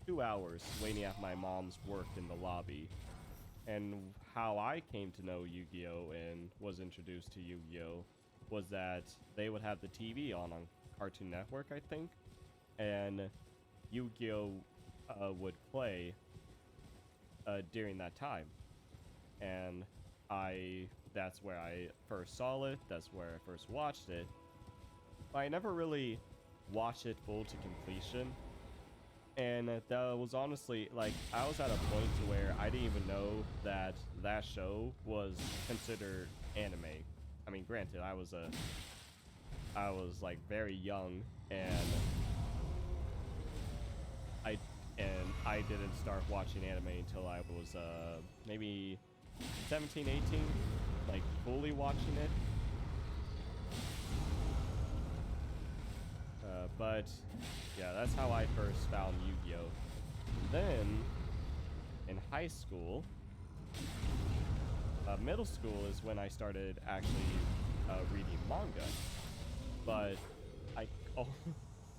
2 hours waiting at my mom's work in the lobby. And how I came to know Yu-Gi-Oh! And was introduced to Yu-Gi-Oh! Was that they would have the TV on Cartoon Network, I think, and Yu-Gi-Oh! Would play during that time. And that's where I first saw it, that's where I first watched it. But I never really watched it full to completion. And that was honestly, like, I was at a point to where I didn't even know that that show was considered anime. I mean, granted, I was like very young, and I didn't start watching anime until I was maybe 17, 18, like fully watching it. But yeah, that's how I first found Yu-Gi-Oh! Then in high school, middle school is when I started actually reading manga. But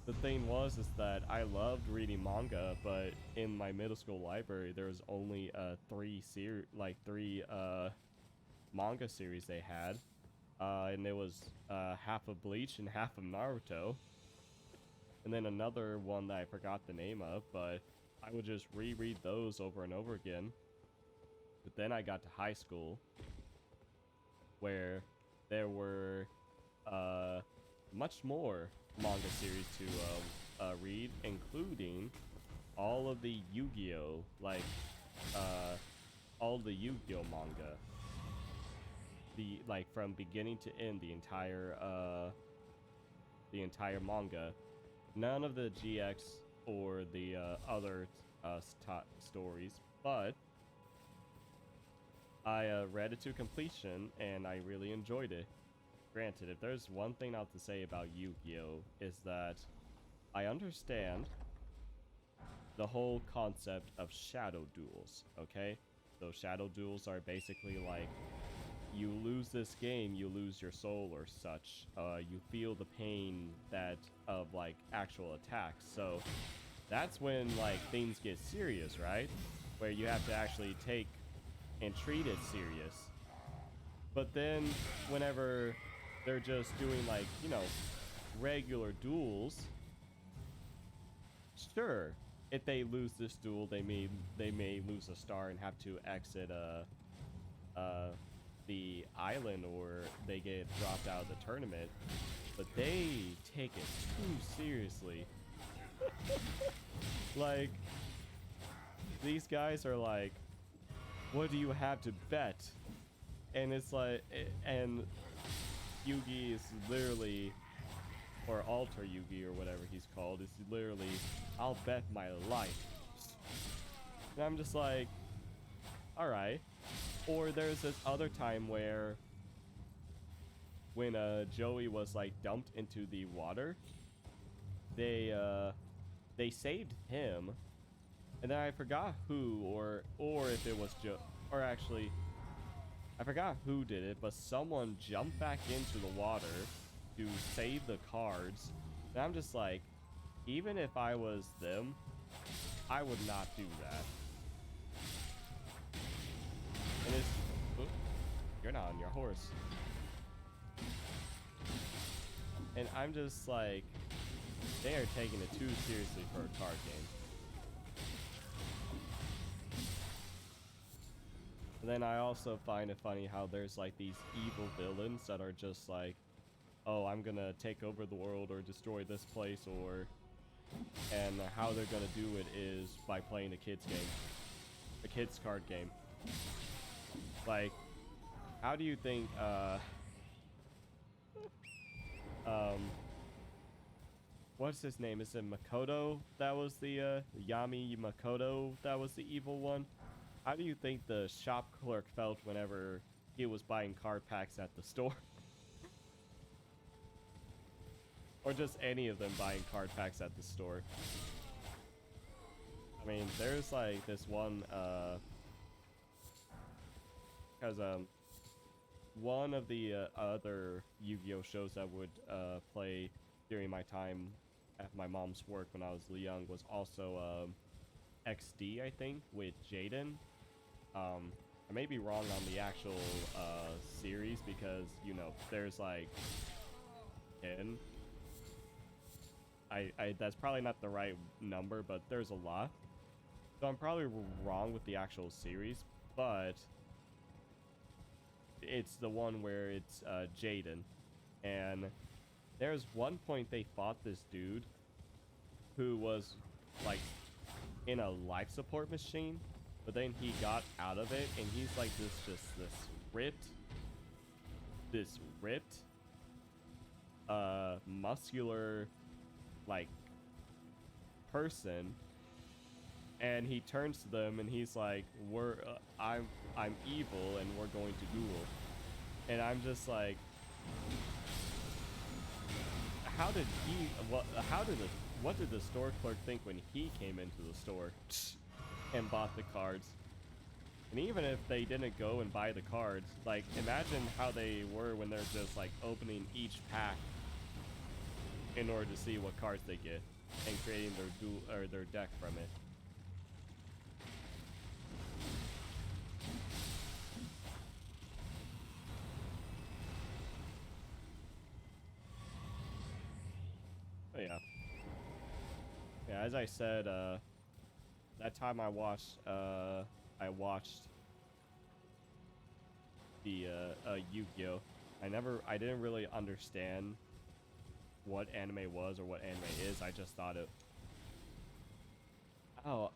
the thing was is that I loved reading manga, but in my middle school library there was only 3 manga series they had, and it was half of Bleach and half of Naruto. And then another one that I forgot the name of, but I would just reread those over and over again. But then I got to high school, where there were much more manga series to read, including all of the Yu-Gi-Oh! All the Yu-Gi-Oh! Manga. From beginning to end, the entire manga. None of the GX or the other stories, but I read it to completion and I really enjoyed it. granted, if there's one thing not to say about Yu-Gi-Oh is that I understand the whole concept of shadow duels, okay? So shadow duels are basically like, you lose this game, you lose your soul or such. You feel the pain that of like actual attacks. So that's when like things get serious, right? Where you have to actually take and treat it serious. But then whenever they're just doing like, you know, regular duels, sure, if they lose this duel, they may lose a star and have to exit the island, or they get dropped out of the tournament. But they take it too seriously. Like, these guys are like, what do you have to bet? And it's like, and Yugi is literally, or Alter Yugi or whatever he's called, is literally, I'll bet my life. And I'm just like, alright. Or there's this other time where when Joey was like dumped into the water, they saved him, and then I forgot who, or if it was or actually I forgot who did it, but someone jumped back into the water to save the cards. And I'm just like, even if I was them, I would not do that. And it's, oh, you're not on your horse. And I'm just like, they are taking it too seriously for a card game. And then I also find it funny how there's like these evil villains that are just like, oh, I'm gonna take over the world or destroy this place, or, and how they're gonna do it is by playing a kid's game, a kid's card game. Like, how do you think what's his name? Is it Makoto that was the Yami Makoto that was the evil one? How do you think the shop clerk felt whenever he was buying card packs at the store? Or just any of them buying card packs at the store? I mean, there's like this one, because one of the other Yu-Gi-Oh shows that would play during my time at my mom's work when I was young was also XD, I think, with Jaden. I may be wrong on the actual series, because, you know, there's like 10. That's probably not the right number, but there's a lot. So I'm probably wrong with the actual series, but it's the one where it's Jaden. And there's one point they fought this dude who was like in a life support machine, but then he got out of it, and he's like this ripped muscular like person, and he turns to them and he's like, I'm evil and we're going to duel. And I'm just like, what did the store clerk think when he came into the store and bought the cards? And even if they didn't go and buy the cards, like, imagine how they were when they're just like opening each pack in order to see what cards they get and creating their deck from it. But yeah, as I said, that time I watched the Yu-Gi-Oh. I didn't really understand what anime was or what anime is. I just thought it, oh,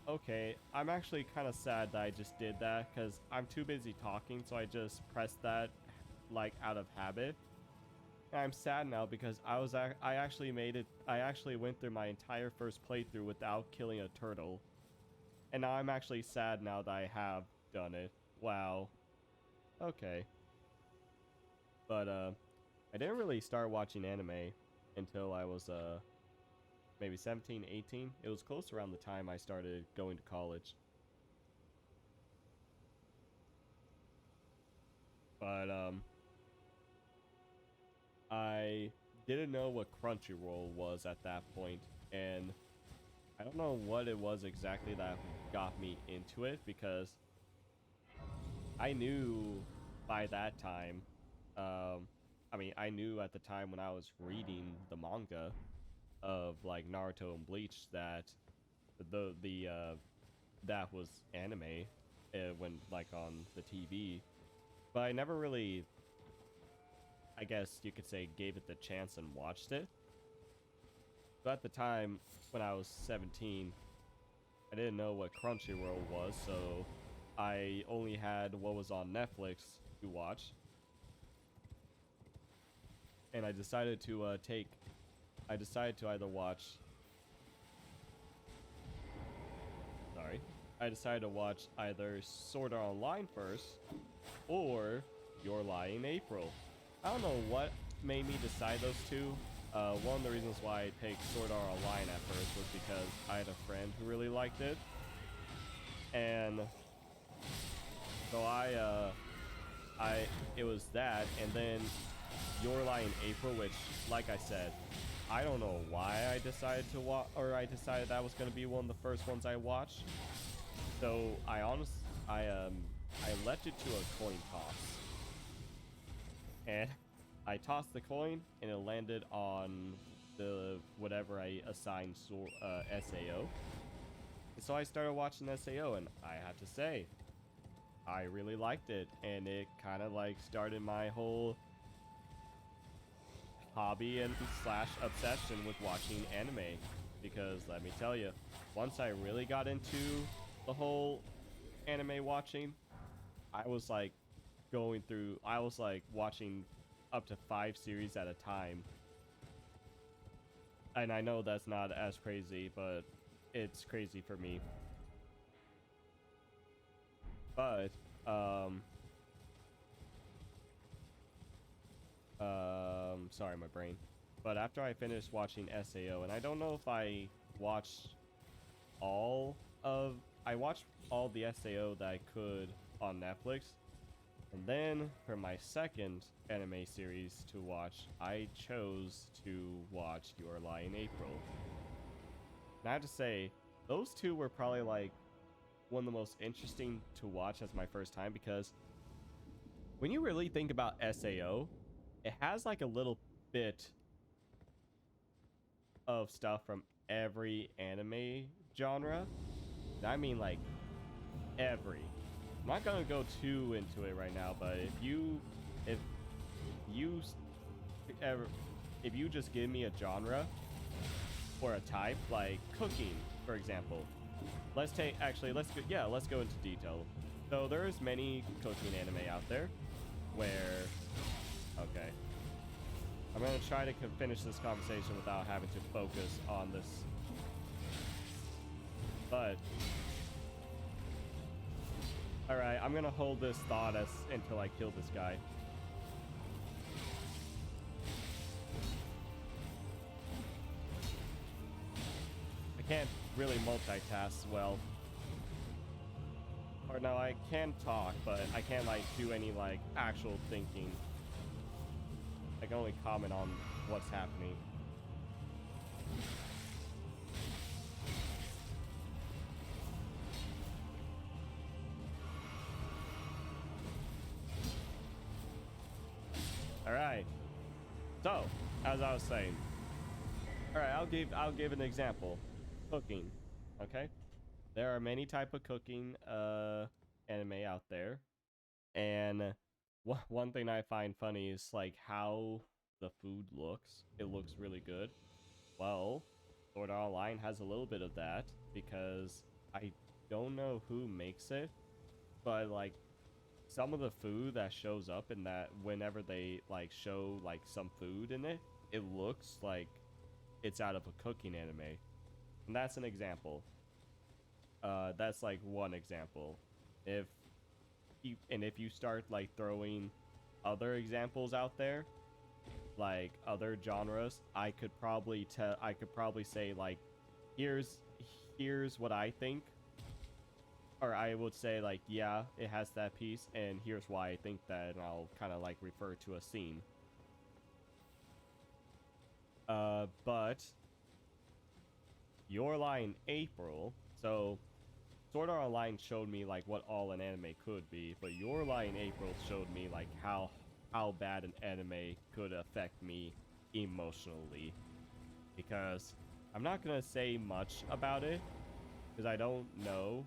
okay. I'm actually kind of sad that I just did that, because I'm too busy talking, so I just pressed that like out of habit. And I'm sad now because I actually made it. I actually went through my entire first playthrough without killing a turtle, and now I'm actually sad now that I have done it. Wow. Okay. But I didn't really start watching anime until I was maybe 17, 18. It was close around the time I started going to college. But I didn't know what Crunchyroll was at that point, and I don't know what it was exactly that got me into it, because I knew by that time, I mean, I knew at the time when I was reading the manga of like Naruto and Bleach that that was anime when like on the TV, but I never really, I guess you could say, gave it the chance and watched it. But at the time when I was 17, I didn't know what Crunchyroll was, so I only had what was on Netflix to watch. And I decided to either watch, I decided to watch either Sword Art Online first or Your Lie in April. I don't know what made me decide those two. One of the reasons why I picked Sword Art Online at first was because I had a friend who really liked it. And so it was that, and then Your Lie in April, which, like I said, I don't know why I decided to watch, or I decided that was going to be one of the first ones I watched. So I left it to a coin toss, and I tossed the coin, and it landed on the whatever I assigned SAO. And so I started watching SAO, and I have to say, I really liked it, and it kind of like started my whole hobby and / obsession with watching anime. Because let me tell you, once I really got into the whole anime watching, I was like watching up to 5 series at a time. And I know that's not as crazy, but it's crazy for me. But sorry, my brain. But after I finished watching SAO, and I don't know if I watched I watched all the SAO that I could on Netflix. And then for my second anime series to watch, I chose to watch Your Lie in April. And I have to say, those two were probably like one of the most interesting to watch as my first time, because when you really think about SAO, it has like a little bit of stuff from every anime genre. I mean, like every. I'm not gonna go too into it right now, but if you just give me a genre or a type, like cooking, for example. Let's go into detail. So there's many cooking anime out there where, okay, I'm gonna try to finish this conversation without having to focus on this, but alright, I'm gonna hold this thought until I kill this guy. I can't really multitask well. Or no, I can talk, but I can't like do any like actual thinking. I can only comment on what's happening. Alright. So, as I was saying. Alright, I'll give an example. Cooking. Okay? There are many type of cooking anime out there. And one thing I find funny is like how the food looks. It looks really good. Well, Sword Art Online has a little bit of that, because I don't know who makes it, but like some of the food that shows up in that, whenever they like show like some food in it, it looks like it's out of a cooking anime. And that's an example. That's like one example. If you start like throwing other examples out there, like other genres, I could probably say like, here's what I think, or I would say like, yeah, it has that piece, and here's why I think that, and I'll kind of like refer to a scene. But Your Lie in April, so Sword Art Online showed me like what all an anime could be, but Your Lie in April showed me like how bad an anime could affect me emotionally. Because I'm not gonna say much about it, because I don't know,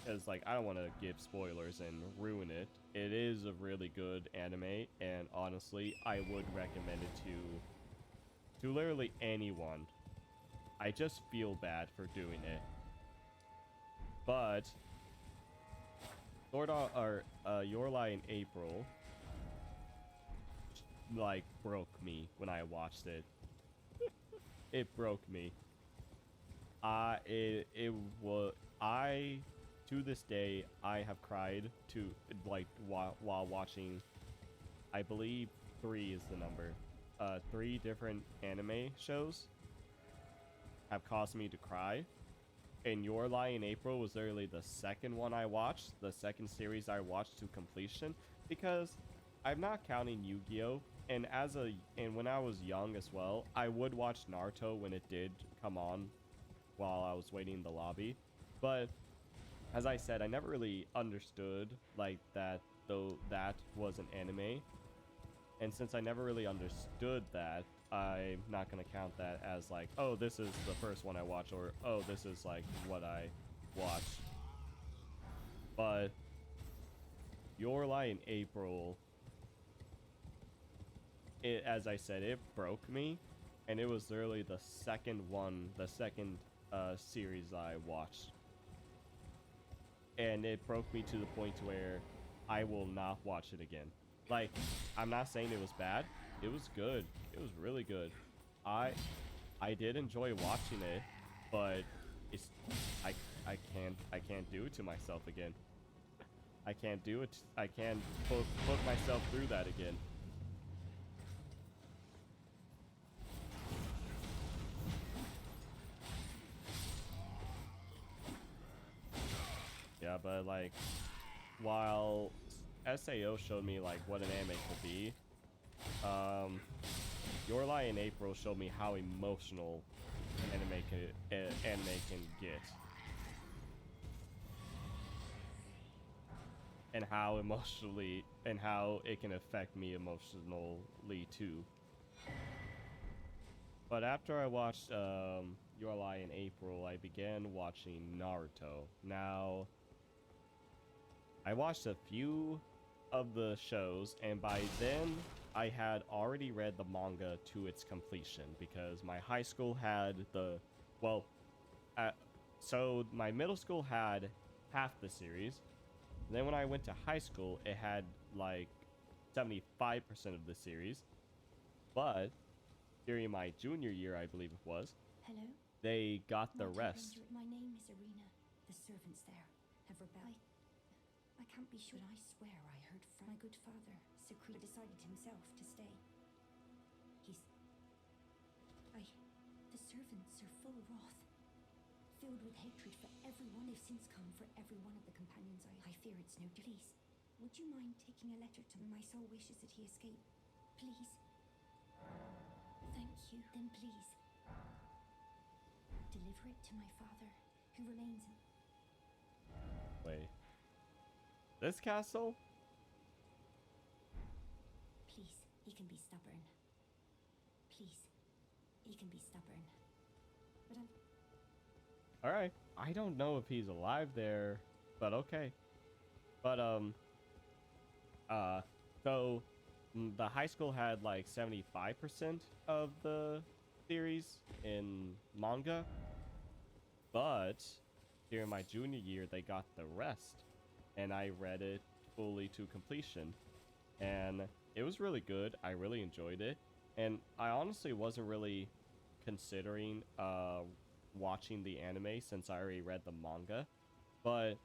because like I don't want to give spoilers and ruin it. It is a really good anime, and honestly, I would recommend it to literally anyone. I just feel bad for doing it. But Your Lie in April like broke me when I watched it. It broke me. It was to this day I have cried to like while watching, I believe 3 is the number. 3 different anime shows have caused me to cry. And Your Lie in April was literally the second one I watched, the second series I watched to completion, because I'm not counting Yu-Gi-Oh! And when I was young as well, I would watch Naruto when it did come on while I was waiting in the lobby. But as I said, I never really understood like that, though that was an anime. And since I never really understood that, I'm not going to count that as like, oh, this is the first one I watched, or oh, this is like what I watched. But Your Lie in April, as I said, it broke me, and it was literally the second series I watched. And it broke me to the point where I will not watch it again. Like, I'm not saying it was bad. It was good. It was really good. I did enjoy watching it, but it's I can't do it to myself again. I can't do it. I can't put myself through that again. Yeah, but like, while SAO showed me like what an anime could be, Your Lie in April showed me how emotional anime can get, and how it can affect me emotionally too. But after I watched Your Lie in April, I began watching Naruto. Now, I watched a few of the shows, and by then I had already read the manga to its completion, because my high school had so my middle school had half the series. And then when I went to high school, it had like 75% of the series. But during my junior year, I believe it was, Hello? they got the Not rest. Avenger, my name is Arena. The servants there have rebelled. I can't be sure. I swear I heard from my good father. Secret decided himself to stay. The servants are full wrath, filled with hatred for everyone. They've since come for every one of the companions. I fear it's no. Please, would you mind taking a letter to my soul wishes that he escape? Please. Thank you. Then please, deliver it to my father, who remains in... Wait. This castle? Please, he can be stubborn. Please, he can be stubborn. But Alright. I don't know if he's alive there, but okay. But, so the high school had like 75% of the series in manga, but during my junior year, they got the rest, and I read it fully to completion, and it was really good. I really enjoyed it, and I honestly wasn't really considering watching the anime since I already read the manga, but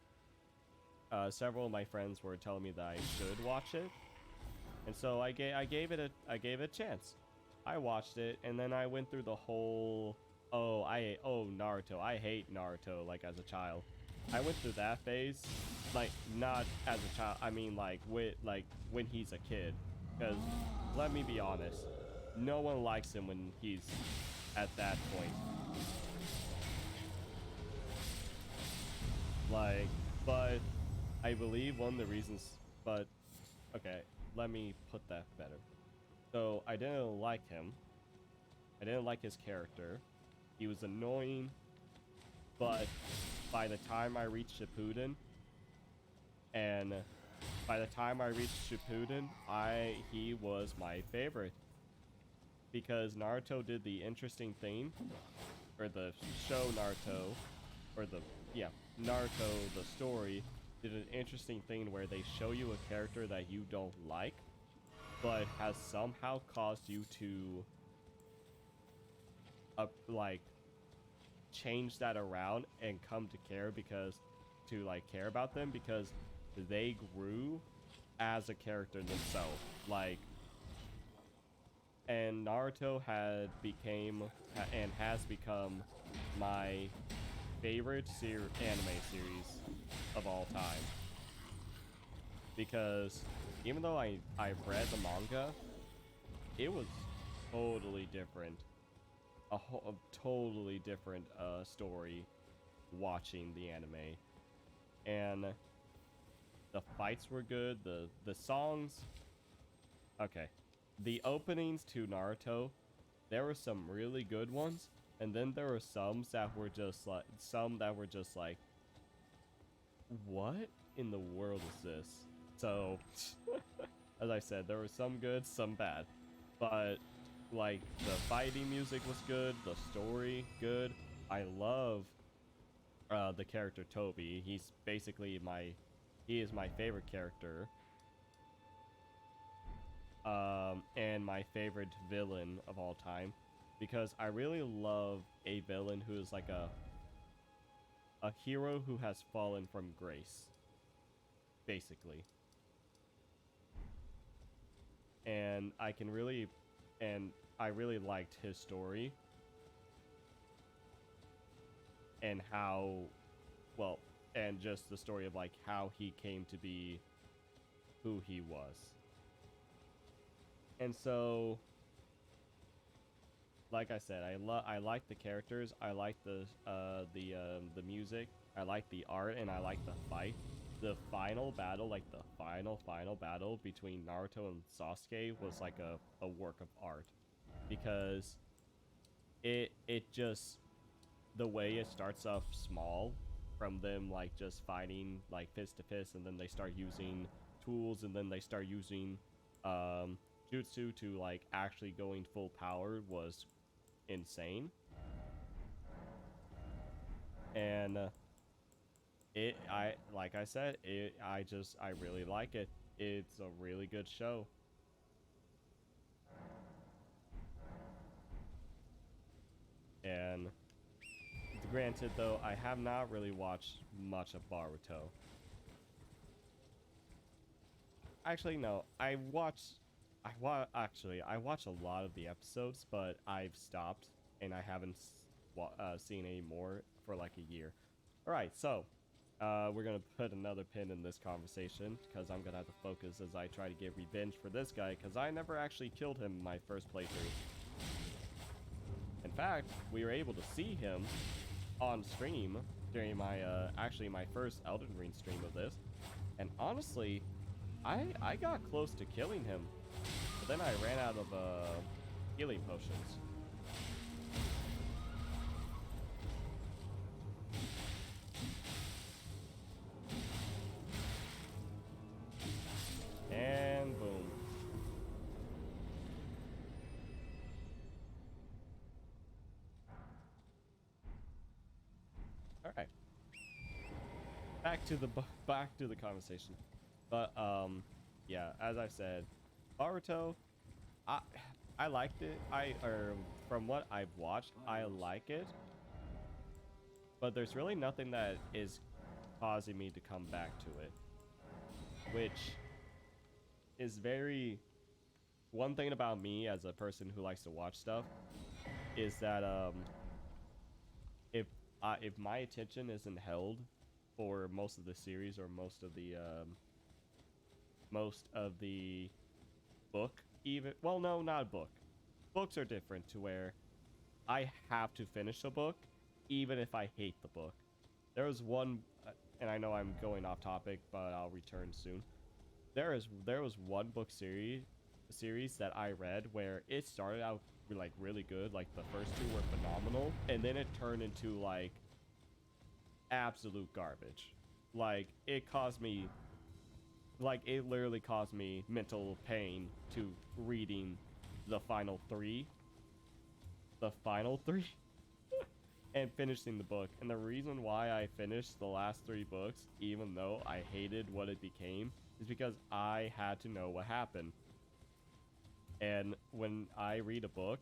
several of my friends were telling me that I should watch it, And so I gave it a chance. I watched it, and then I went through the whole Naruto. I hate Naruto like as a child. I went through that phase, like not as a child. I mean like when he's a kid. Because let me be honest, no one likes him when he's at that point. Like, but I believe one of the reasons. But okay, let me put that better. So I didn't like him. I didn't like his character. He was annoying. But by the time I reached Shippuden, he was my favorite. Because Naruto did the interesting thing, or the show Naruto, Naruto, the story, did an interesting thing where they show you a character that you don't like, but has somehow caused you to change that around and come to care care about them because they grew as a character themselves. And Naruto has become my favorite anime series of all time. Because even though I've read the manga, it was totally different. A totally different story watching the anime. And the fights were good, the songs. Okay. The openings to Naruto, there were some really good ones, and then there were some that were just like, what in the world is this? So, as I said, there were some good, some bad, but like the fighting music was good, the story good. I love the character Toby. He is my favorite character. And my favorite villain of all time, because I really love a villain who is like a hero who has fallen from grace, basically. And I really liked his story and and just the story of like how he came to be who he was. And so, like I said, I like the characters, I like the music, I like the art, and I like the fight. The final battle, like the final battle between Naruto and Sasuke, was like a work of art, because it just, the way it starts off small, from them like just fighting like fist to fist, and then they start using tools, and then they start using jutsu to like actually going full power, was insane. And I really like it. It's a really good show. And granted though, I have not really watched much of Boruto. Actually no, I watch a lot of the episodes, but I've stopped and I haven't seen any more for like a year. Alright, so we're gonna put another pin in this conversation, because I'm gonna have to focus as I try to get revenge for this guy, because I never actually killed him in my first playthrough. In fact, we were able to see him on stream during my my first Elden Ring stream of this, and honestly, I got close to killing him, but then I ran out of healing potions. And boom. All right. Back to the conversation. But yeah, as I said, Boruto, I liked it. From what I've watched, I like it. But there's really nothing that is causing me to come back to it, which is very one thing about me as a person who likes to watch stuff is that if if my attention isn't held for most of the series or most of the book, even, well, no, not a book. Books are different to where I have to finish a book even if I hate the book. There was one, and I know I'm going off topic, but I'll return soon. There was one book series that I read where it started out like really good, like the first two were phenomenal, and then it turned into like absolute garbage. Like it literally caused me mental pain to reading the final three and finishing the book. And the reason why I finished the last 3 books, even though I hated what it became, is because I had to know what happened. And when I read a book,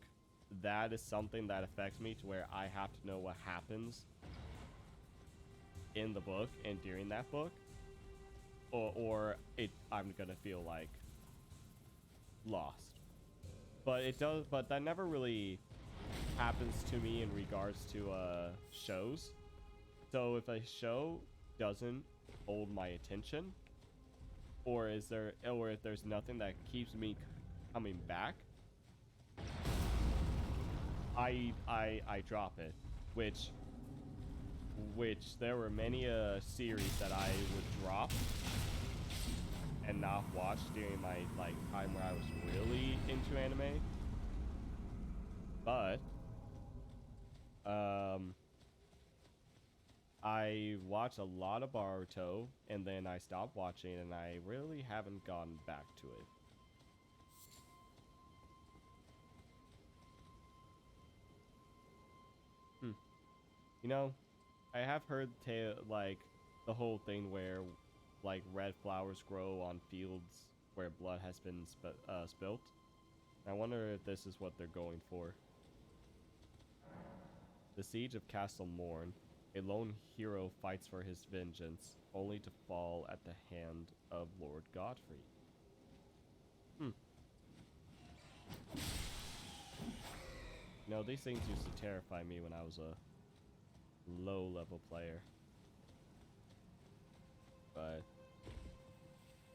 that is something that affects me to where I have to know what happens in the book and during that book, or I'm gonna feel like lost. But that never really happens to me in regards to shows. So if a show doesn't hold my attention, or if there's nothing that keeps me coming back, I drop it, which there were many series that I would drop and not watch during my like time where I was really into anime. But I watched a lot of Boruto, and then I stopped watching, and I really haven't gone back to it. You know, I have heard like the whole thing where like red flowers grow on fields where blood has been spilt. I wonder if this is what they're going for. The Siege of Castle Morn. A lone hero fights for his vengeance, only to fall at the hand of Lord Godfrey. You know, these things used to terrify me when I was a low-level player. But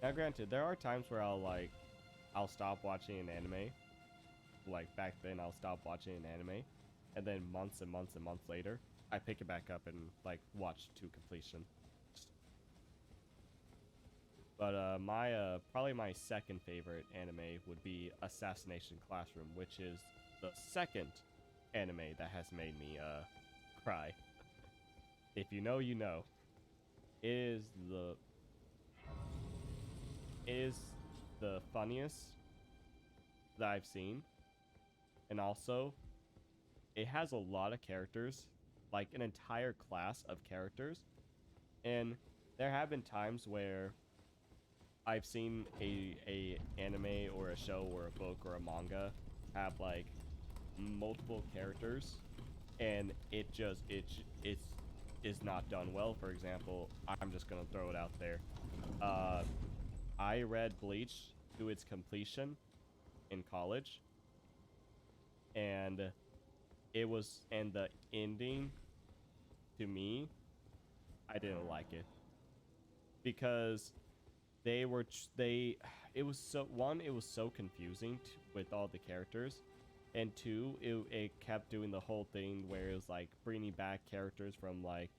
now, granted, there are times where I'll stop watching an anime. Like back then, I'll stop watching an anime, and then months and months and months later, I pick it back up and like watch to completion. But probably my second favorite anime would be Assassination Classroom, which is the second anime that has made me cry. If you know, you know. It is the funniest that I've seen, and also it has a lot of characters, like an entire class of characters, and there have been times where I've seen a anime or a show or a book or a manga have like multiple characters, and it's not done well. For example, I'm just gonna throw it out there. I read Bleach to its completion in college, and the ending, to me, I didn't like it because it was so confusing with all the characters, and 2, it kept doing the whole thing where it was like bringing back characters from like,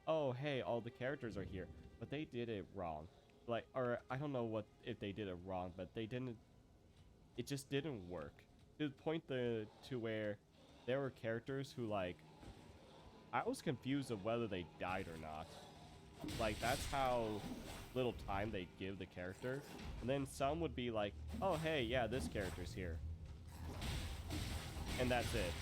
oh hey, all the characters are here, but they did it wrong. Like, or I don't know if they did it wrong, but it just didn't work to the point to where there were characters who, like, I was confused of whether they died or not. Like, that's how little time they give the character. And then some would be like, oh hey, yeah, this character's here, and that's it.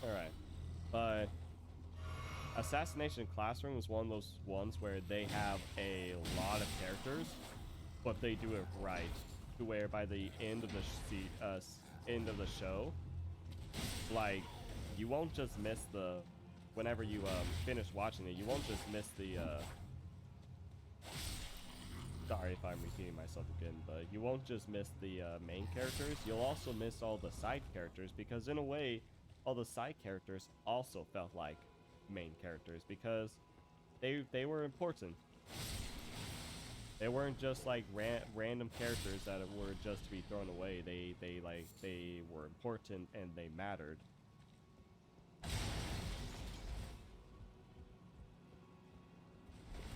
Alright, but Assassination Classroom was one of those ones where they have a lot of characters, but they do it right, to where by the end of the show, like, you won't just miss the whenever you finish watching it, you won't just miss the sorry if I'm repeating myself again, but you won't just miss the main characters, you'll also miss all the side characters, because in a way, all the side characters also felt like main characters, because they were important. They weren't just like random characters that were just to be thrown away. They were important and they mattered.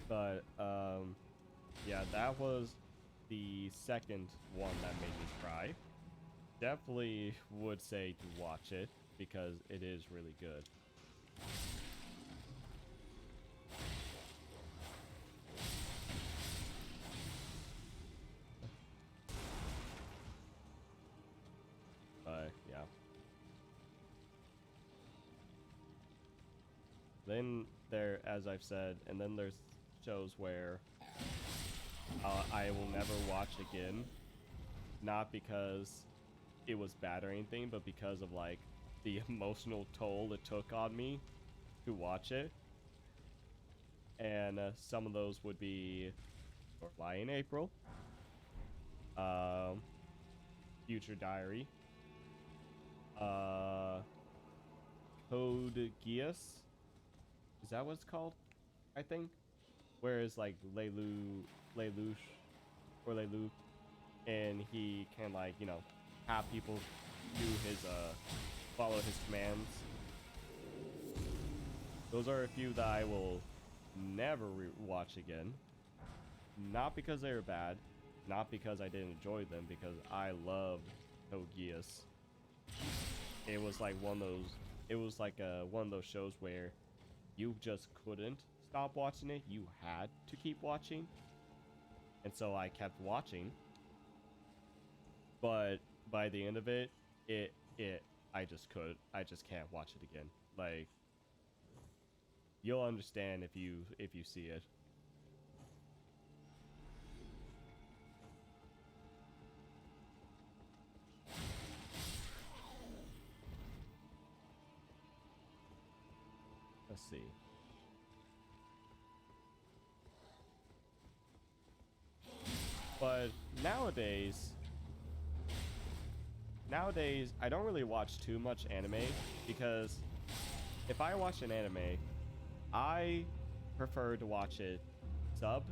But yeah, that was the second one that made me cry. Definitely would say to watch it because it is really good. But yeah. Then there, as I've said, and then there's shows where I will never watch again, not because it was bad or anything, but because of like the emotional toll it took on me to watch it. And some of those would be Fly in April, Future Diary, Code Geass. Is that what it's called? I think. Whereas like Lelouch, and he can, like, you know, have people do his follow his commands. Those are a few that I will never watch again. Not because they were bad, not because I didn't enjoy them, because I loved Code Geass. It was like one of those. It was like one of those shows where you just couldn't stop watching it. You had to keep watching, and so I kept watching. But by the end of it, I just can't watch it again. Like, you'll understand if you see it. Let's see. But nowadays I don't really watch too much anime, because if I watch an anime, I prefer to watch it subbed,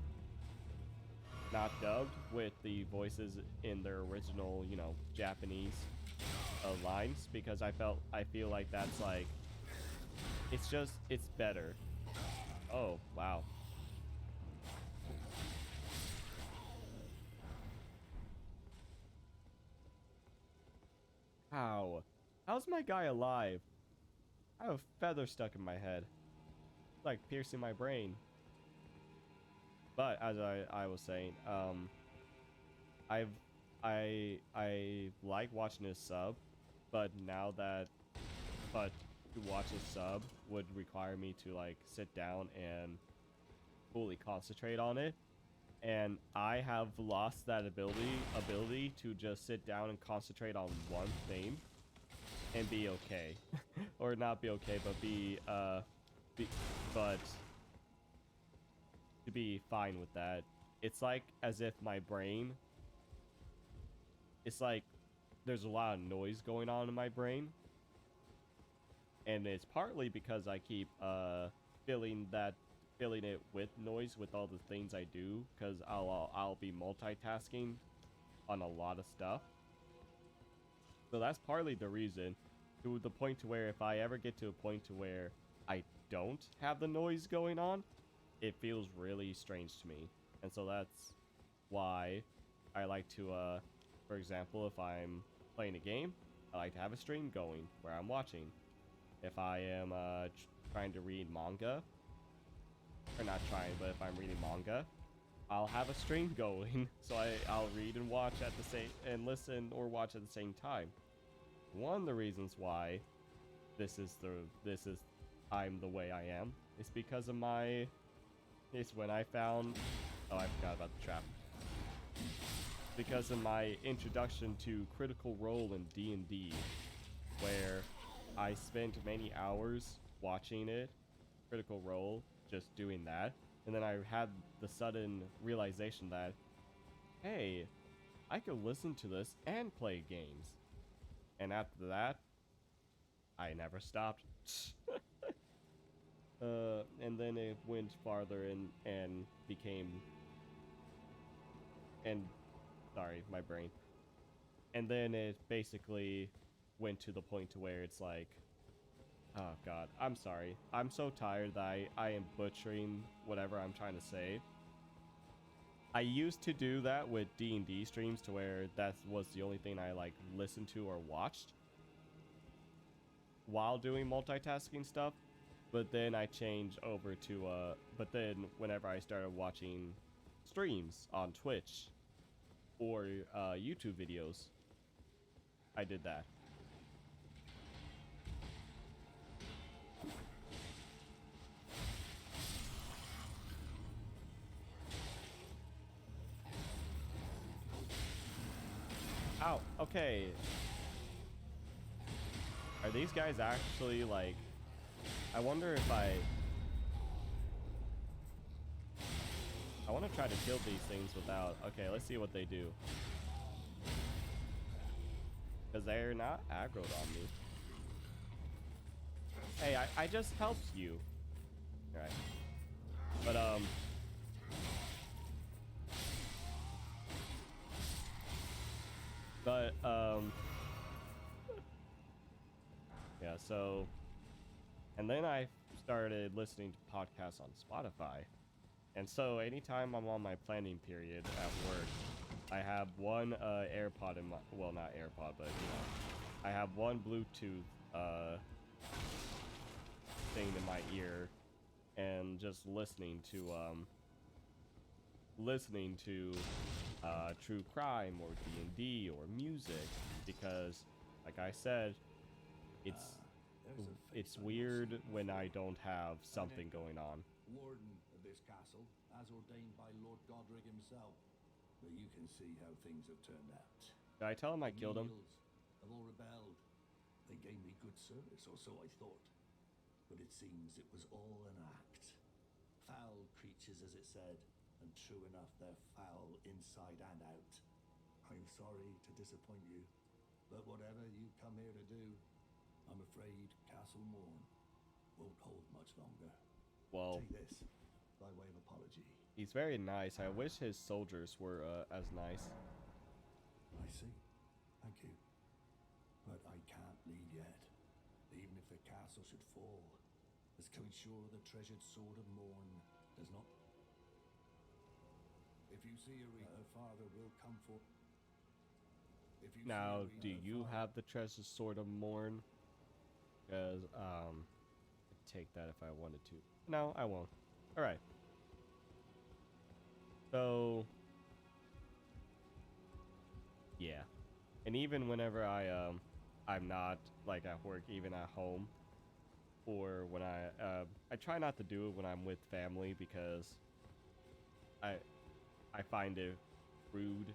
not dubbed, with the voices in their original, you know, Japanese lines, because I feel like that's like, it's better. Oh, wow. How's my guy alive? I have a feather stuck in my head, like piercing my brain. But as I was saying, I like watching his sub, but to watch his sub would require me to like sit down and fully concentrate on it, and I have lost that ability to just sit down and concentrate on one thing and be okay. Or not be okay, but but to be fine with that. It's like as if my brain, it's like there's a lot of noise going on in my brain, and it's partly because I keep filling it with noise with all the things I do, because I'll be multitasking on a lot of stuff. So that's partly the reason, to the point to where if I ever get to a point to where I don't have the noise going on, it feels really strange to me. And so that's why I like to, for example, if I'm playing a game, I like to have a stream going where I'm watching. If I am trying to read manga, or not trying, but if I'm reading manga, I'll have a stream going, so I'll read and watch at the same, and listen or watch at the same time. One of the reasons why I'm the way I am is because of it's when I found, oh, I forgot about the trap. Because of my introduction to Critical Role in D&D, where I spent many hours watching it, Critical Role, just doing that, and then I had the sudden realization that, hey, I could listen to this and play games. And after that, I never stopped. And then it went farther and became, and sorry, my brain. And then it basically went to the point to where it's like, oh god, I'm sorry. I'm so tired that I am butchering whatever I'm trying to say. I used to do that with D&D streams to where that was the only thing I like listened to or watched while doing multitasking stuff. But then I changed over to but then whenever I started watching streams on Twitch or YouTube videos, I did that. Ow, okay. Are these guys actually like, I wonder if I want to try to kill these things without, okay, let's see what they do. Because they're not aggroed on me. Hey, I just helped you. Alright. But, yeah, so, and then I started listening to podcasts on Spotify. And so anytime I'm on my planning period at work, I have one AirPod in my, well, not AirPod, but you know, I have one Bluetooth thing in my ear and just listening to true crime or D&D or music, because like I said, it's weird when I don't have something going on. Warden of this castle, as ordained by Lord Godric himself. But you can see how things have turned out. Did I tell him I killed him? Have all rebelled. They gave me good service, or so I thought. But it seems it was all an act. Foul creatures, as it said, and true enough, they're foul inside and out. I'm sorry to disappoint you, but whatever you come here to do, I'm afraid Castle Morn won't hold much longer. Well, take this by way of apology. He's very nice. I wish his soldiers were as nice. I see. Thank you. But I can't leave yet. Even if the castle should fall, as to ensure the treasured sword of Morn does not. If you see her father will come for. Now, do you have the treasured sword of Morn? Because I'd take that if I wanted to. No, I won't. All right. So, yeah, and even whenever I'm not like at work, even at home, or when I try not to do it when I'm with family, because I find it rude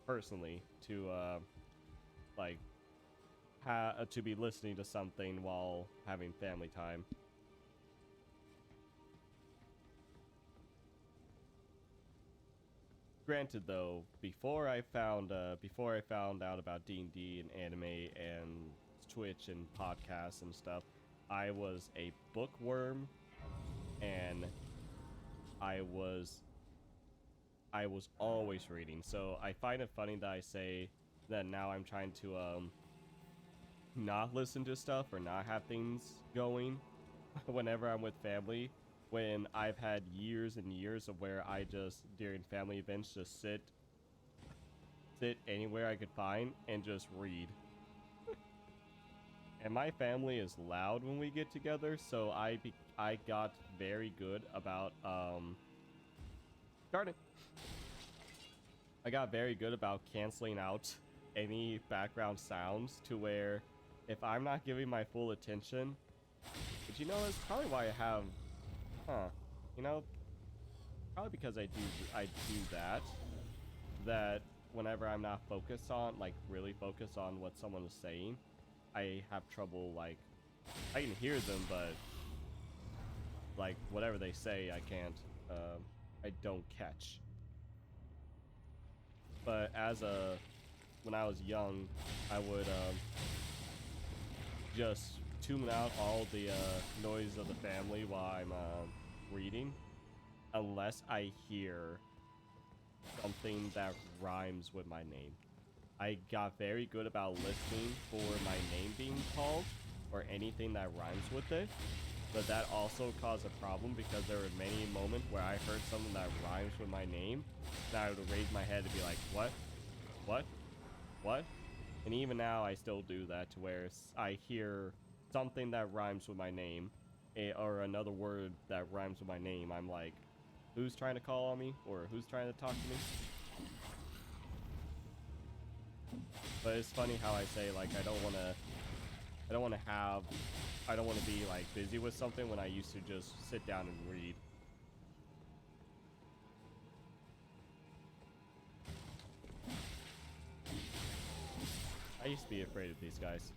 personally to like to be listening to something while having family time. Granted, though, before I found out about D&D and anime and Twitch and podcasts and stuff, I was a bookworm, and I was always reading. So I find it funny that I say that now I'm trying to not listen to stuff or not have things going whenever I'm with family, when I've had years and years of where I just, during family events, just sit anywhere I could find and just read. And my family is loud when we get together, so I got very good about darn it. I got very good about canceling out any background sounds, to where if I'm not giving my full attention, but you know, that's probably why I have, you know, probably because I do that whenever I'm not focused on, like, really focused on what someone is saying, I have trouble, like, I can hear them, but like whatever they say, I can't. I don't catch. But when I was young, I would just tune out all the noise of the family while I'm reading, unless I hear something that rhymes with my name. I got very good about listening for my name being called or anything that rhymes with it, but that also caused a problem because there were many moments where I heard something that rhymes with my name, and I would raise my head and be like, what? What? What? And even now I still do that, to where I hear something that rhymes with my name, or another word that rhymes with my name, I'm like, who's trying to call on me? Or who's trying to talk to me? But it's funny how I say, like, I don't want to be like busy with something when I used to just sit down and read. I used to be afraid of these guys.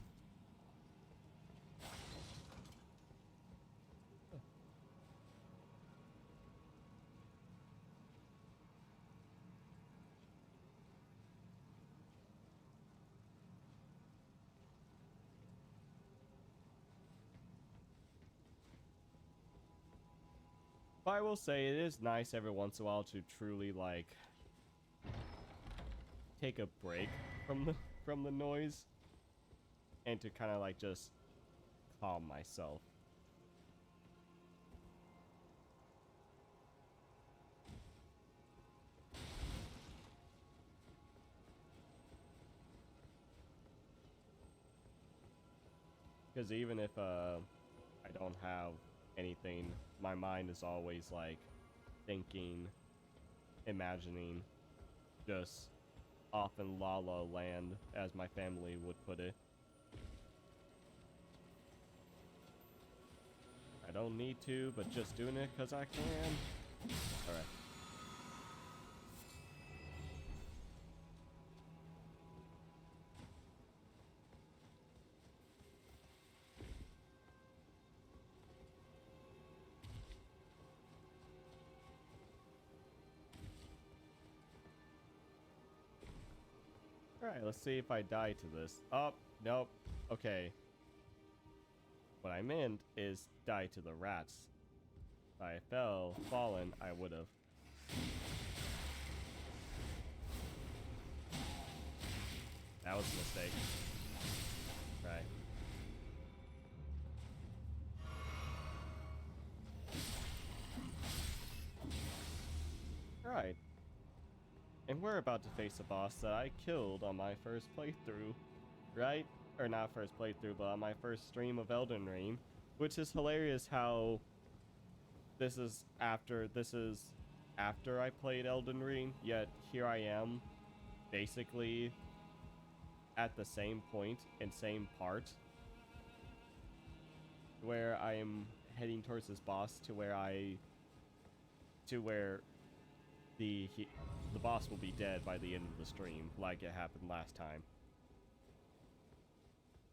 But I will say it is nice every once in a while to truly like take a break from the noise and to kind of like just calm myself. Because even if I don't have anything, my mind is always like thinking, imagining, just off in La La Land, as my family would put it. I don't need to, but just doing it because I can. Alright. Alright, let's see if I die to this. Oh, nope. Okay. What I meant is die to the rats. If I fallen, I would have. That was a mistake. Right. Right. And we're about to face a boss that I killed on my first playthrough, right? Or not first playthrough, but on my first stream of Elden Ring, which is hilarious how this is after I played Elden Ring, yet here I am basically at the same point and same part where I am heading towards this boss to where the boss will be dead by the end of the stream, like it happened last time.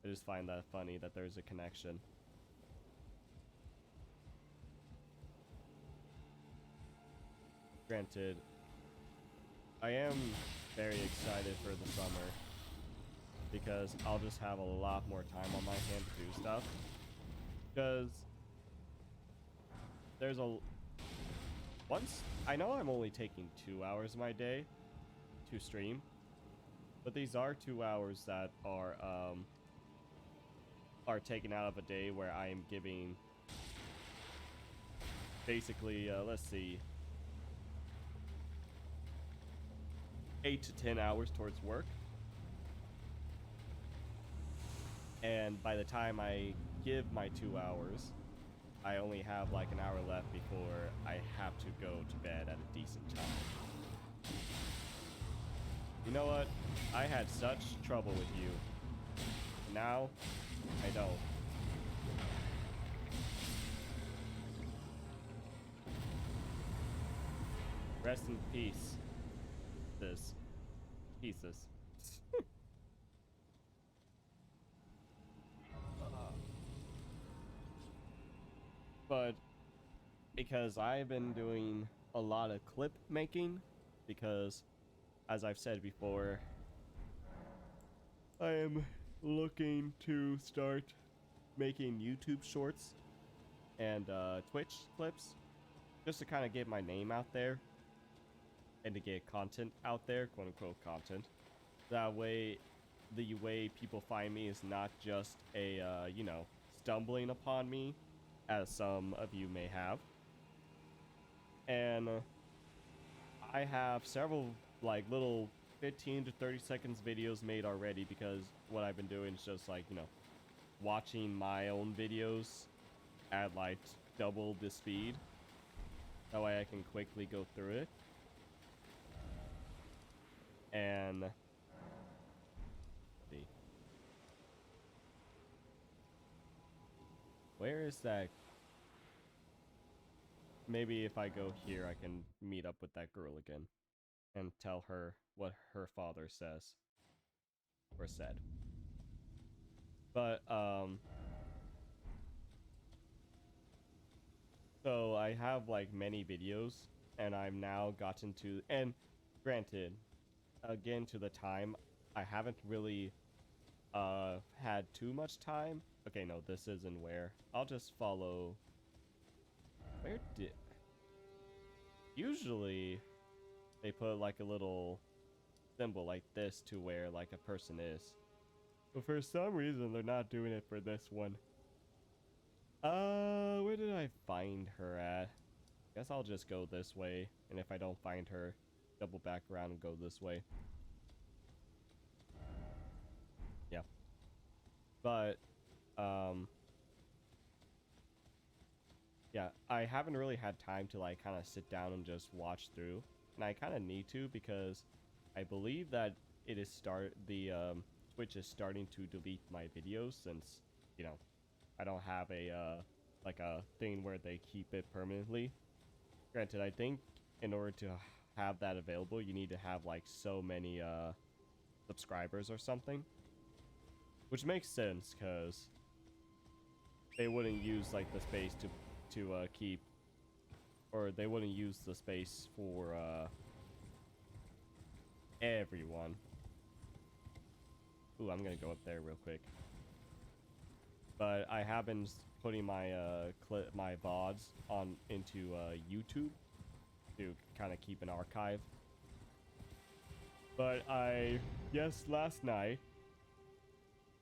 I just find that funny that there's a connection. Granted, I am very excited for the summer because I'll just have a lot more time on my hand to do stuff. Because there's I know I'm only taking 2 hours of my day to stream, but these are 2 hours that are taken out of a day where I am giving basically, let's see, 8 to 10 hours towards work. And by the time I give my 2 hours, I only have like an hour left before I have to go to bed at a decent time. You know what? I had such trouble with you. Now, I don't. Rest in peace. Pieces. but because I've been doing a lot of clip making, because as I've said before, I am looking to start making YouTube shorts and Twitch clips just to kind of get my name out there and to get content out there, quote unquote content. That way, the way people find me is not just a, you know, stumbling upon me, as some of you may have. And I have several, like, little 15 to 30 seconds videos made already, because what I've been doing is just, like, you know, watching my own videos at, like, double the speed. That way I can quickly go through it. And see, where is that? Maybe if I go here, I can meet up with that girl again and tell her what her father says or said. But so I have like many videos, and I've now gotten to, and granted, again, to the time, I haven't really had too much time. Okay, no, this isn't where. I'll just follow. Where did... Usually, they put like a little symbol like this to where like a person is. But for some reason, they're not doing it for this one. Where did I find her at? Guess I'll just go this way, and if I don't find her, double back around and go this way. Yeah. But, yeah, I haven't really had time to, like, kind of sit down and just watch through. And I kind of need to, because I believe that it is Twitch is starting to delete my videos, since, you know, I don't have a, like a thing where they keep it permanently. Granted, I think in order to have that available, you need to have, like, so many, subscribers or something. Which makes sense, because they wouldn't use, like, the space to keep, or they wouldn't use the space for, everyone. Ooh, I'm gonna go up there real quick. But I have been putting my, my VODs into, YouTube to kind of keep an archive. But yes, last night,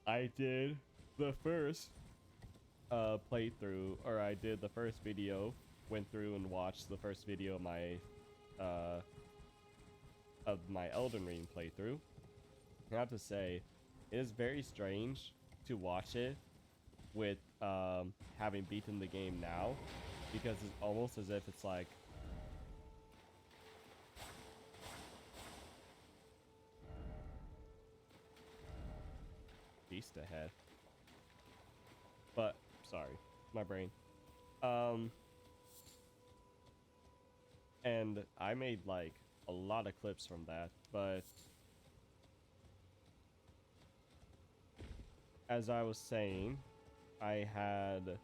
I did the first playthrough, or I did the first video, went through and watched the first video of my Elden Ring playthrough. I have to say, it is very strange to watch it with having beaten the game now, because it's almost as if it's like beast ahead. But sorry, my brain. And I made like a lot of clips from that, but as I was saying, I had,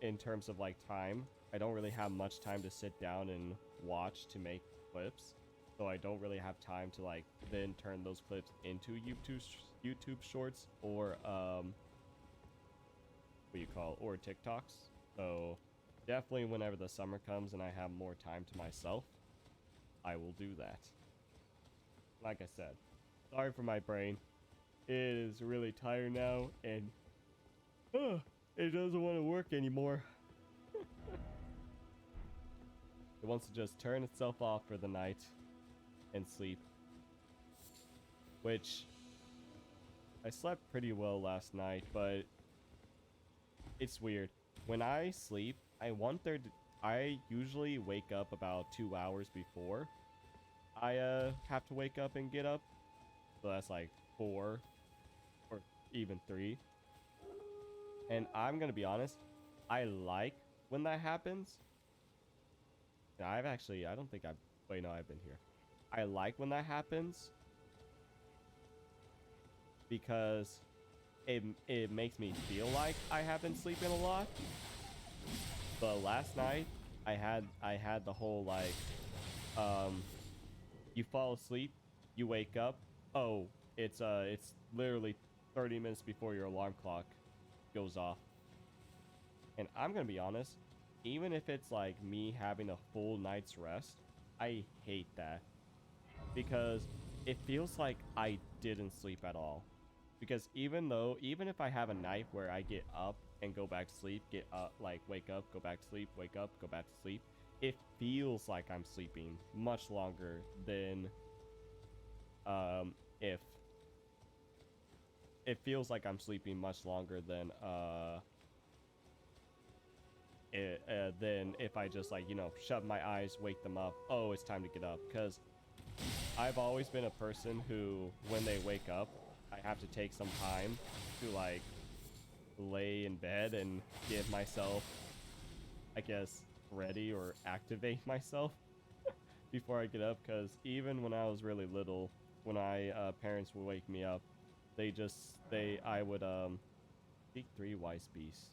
in terms of like time, I don't really have much time to sit down and watch to make clips, so I don't really have time to like then turn those clips into YouTube shorts or or TikToks. So definitely whenever the summer comes and I have more time to myself, I will do that. Like I said, sorry for my brain. It is really tired now, and it doesn't want to work anymore. It wants to just turn itself off for the night and sleep. Which, I slept pretty well last night, but it's weird. When I sleep, I usually wake up about 2 hours before I have to wake up and get up. So that's like 4 or even 3. And I'm gonna be honest, I like when that happens. I don't think I've... Wait, no, I've been here. I like when that happens, because it makes me feel like I have been sleeping a lot. But last night I had the whole like you fall asleep, you wake up, oh, it's literally 30 minutes before your alarm clock goes off. And I'm gonna be honest, even if it's like me having a full night's rest, I hate that. Because it feels like I didn't sleep at all. Because even if I have a night where I get up and go back to sleep, get up, like wake up, go back to sleep, wake up, go back to sleep, it feels like I'm sleeping much longer than if it feels like I'm sleeping much longer than than if I just like, you know, shut my eyes, wake them up. Oh, it's time to get up. Because I've always been a person who, when they wake up, I have to take some time to like lay in bed and give myself, I guess, ready or activate myself before I get up. Because even when I was really little, when my parents would wake me up, I would speak 3 wise beasts.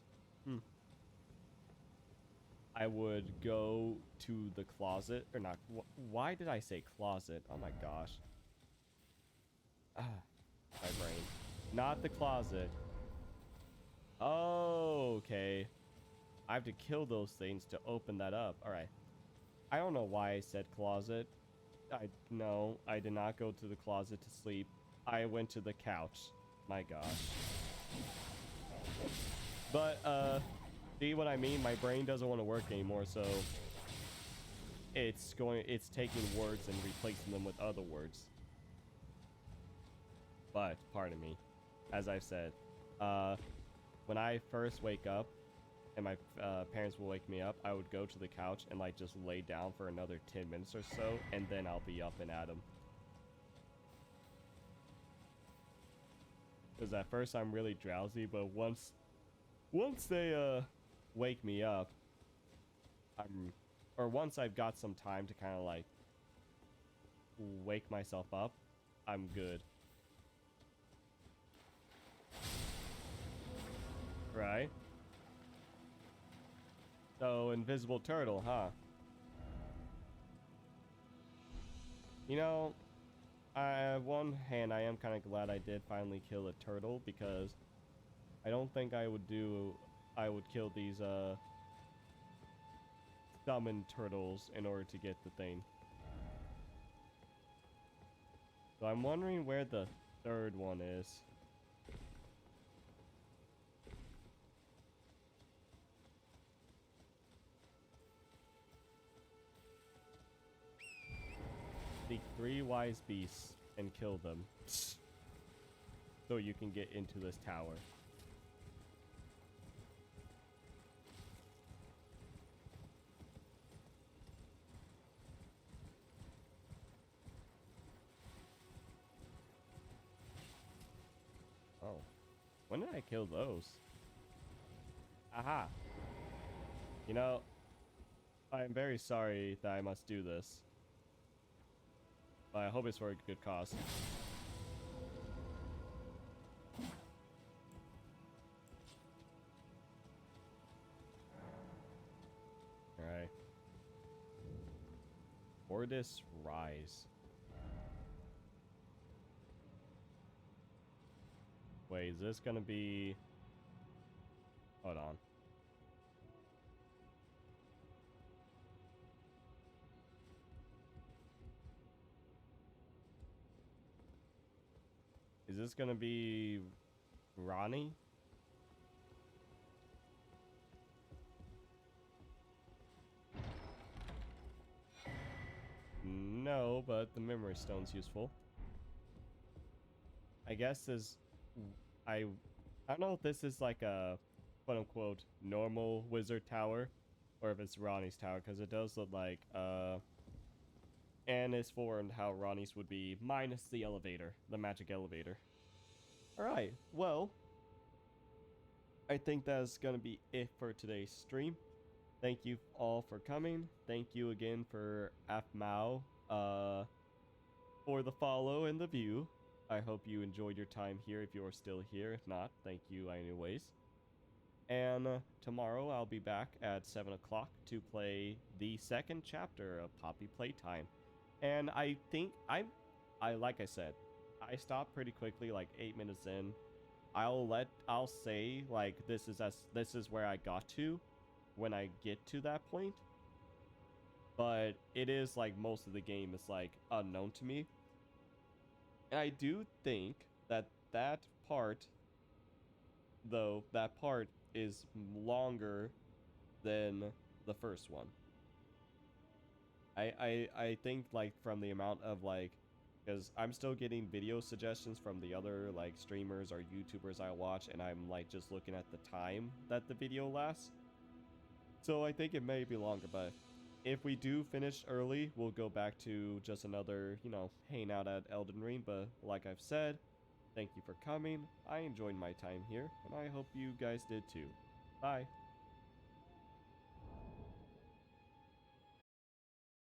I would go to the closet, or not. Why did I say closet? Oh my gosh. Ah, my brain. Not the closet. Oh, okay. I have to kill those things to open that up. All right. I don't know why I said closet. No, I did not go to the closet to sleep. I went to the couch. My gosh. But, see what I mean? My brain doesn't want to work anymore, so it's taking words and replacing them with other words. But, pardon me, as I've said, when I first wake up and my parents will wake me up, I would go to the couch and like just lay down for another 10 minutes or so, and then I'll be up and at 'em. Because at first I'm really drowsy, but once they wake me up, once I've got some time to kind of like wake myself up, I'm good. Right? So, invisible turtle, huh? You know, on one hand, I am kind of glad I did finally kill a turtle, because I don't think I would kill these summon turtles in order to get the thing. So I'm wondering where the third one is. Seek 3 wise beasts and kill them, so you can get into this tower. Oh. When did I kill those? Aha. You know, I'm very sorry that I must do this, but I hope it's for a good cause. Alright. Ordis Rise. Wait, is this gonna be... Hold on. Is this gonna be Ronnie? No, but the memory stone's useful. I guess I don't know if this is like a quote-unquote normal wizard tower, or if it's Ronnie's tower, because it does look like and is formed how Ronnie's would be, minus the elevator, the magic elevator. Alright, well, I think that's gonna be it for today's stream. Thank you all for coming. Thank you again for Afmao for the follow and the view. I hope you enjoyed your time here if you're still here. If not, thank you anyways. And tomorrow I'll be back at 7 o'clock to play the second chapter of Poppy Playtime. And I think like I said, I stopped pretty quickly, like 8 minutes in. I'll say like this is where I got to when I get to that point. But it is like most of the game is like unknown to me. And I do think that part is longer than the first one. I think like from the amount of like, because I'm still getting video suggestions from the other like streamers or YouTubers I watch, and I'm like just looking at the time that the video lasts. So I think it may be longer, but if we do finish early, we'll go back to just another, hang out at Elden Ring. But like I've said, thank you for coming. I enjoyed my time here, and I hope you guys did too. Bye.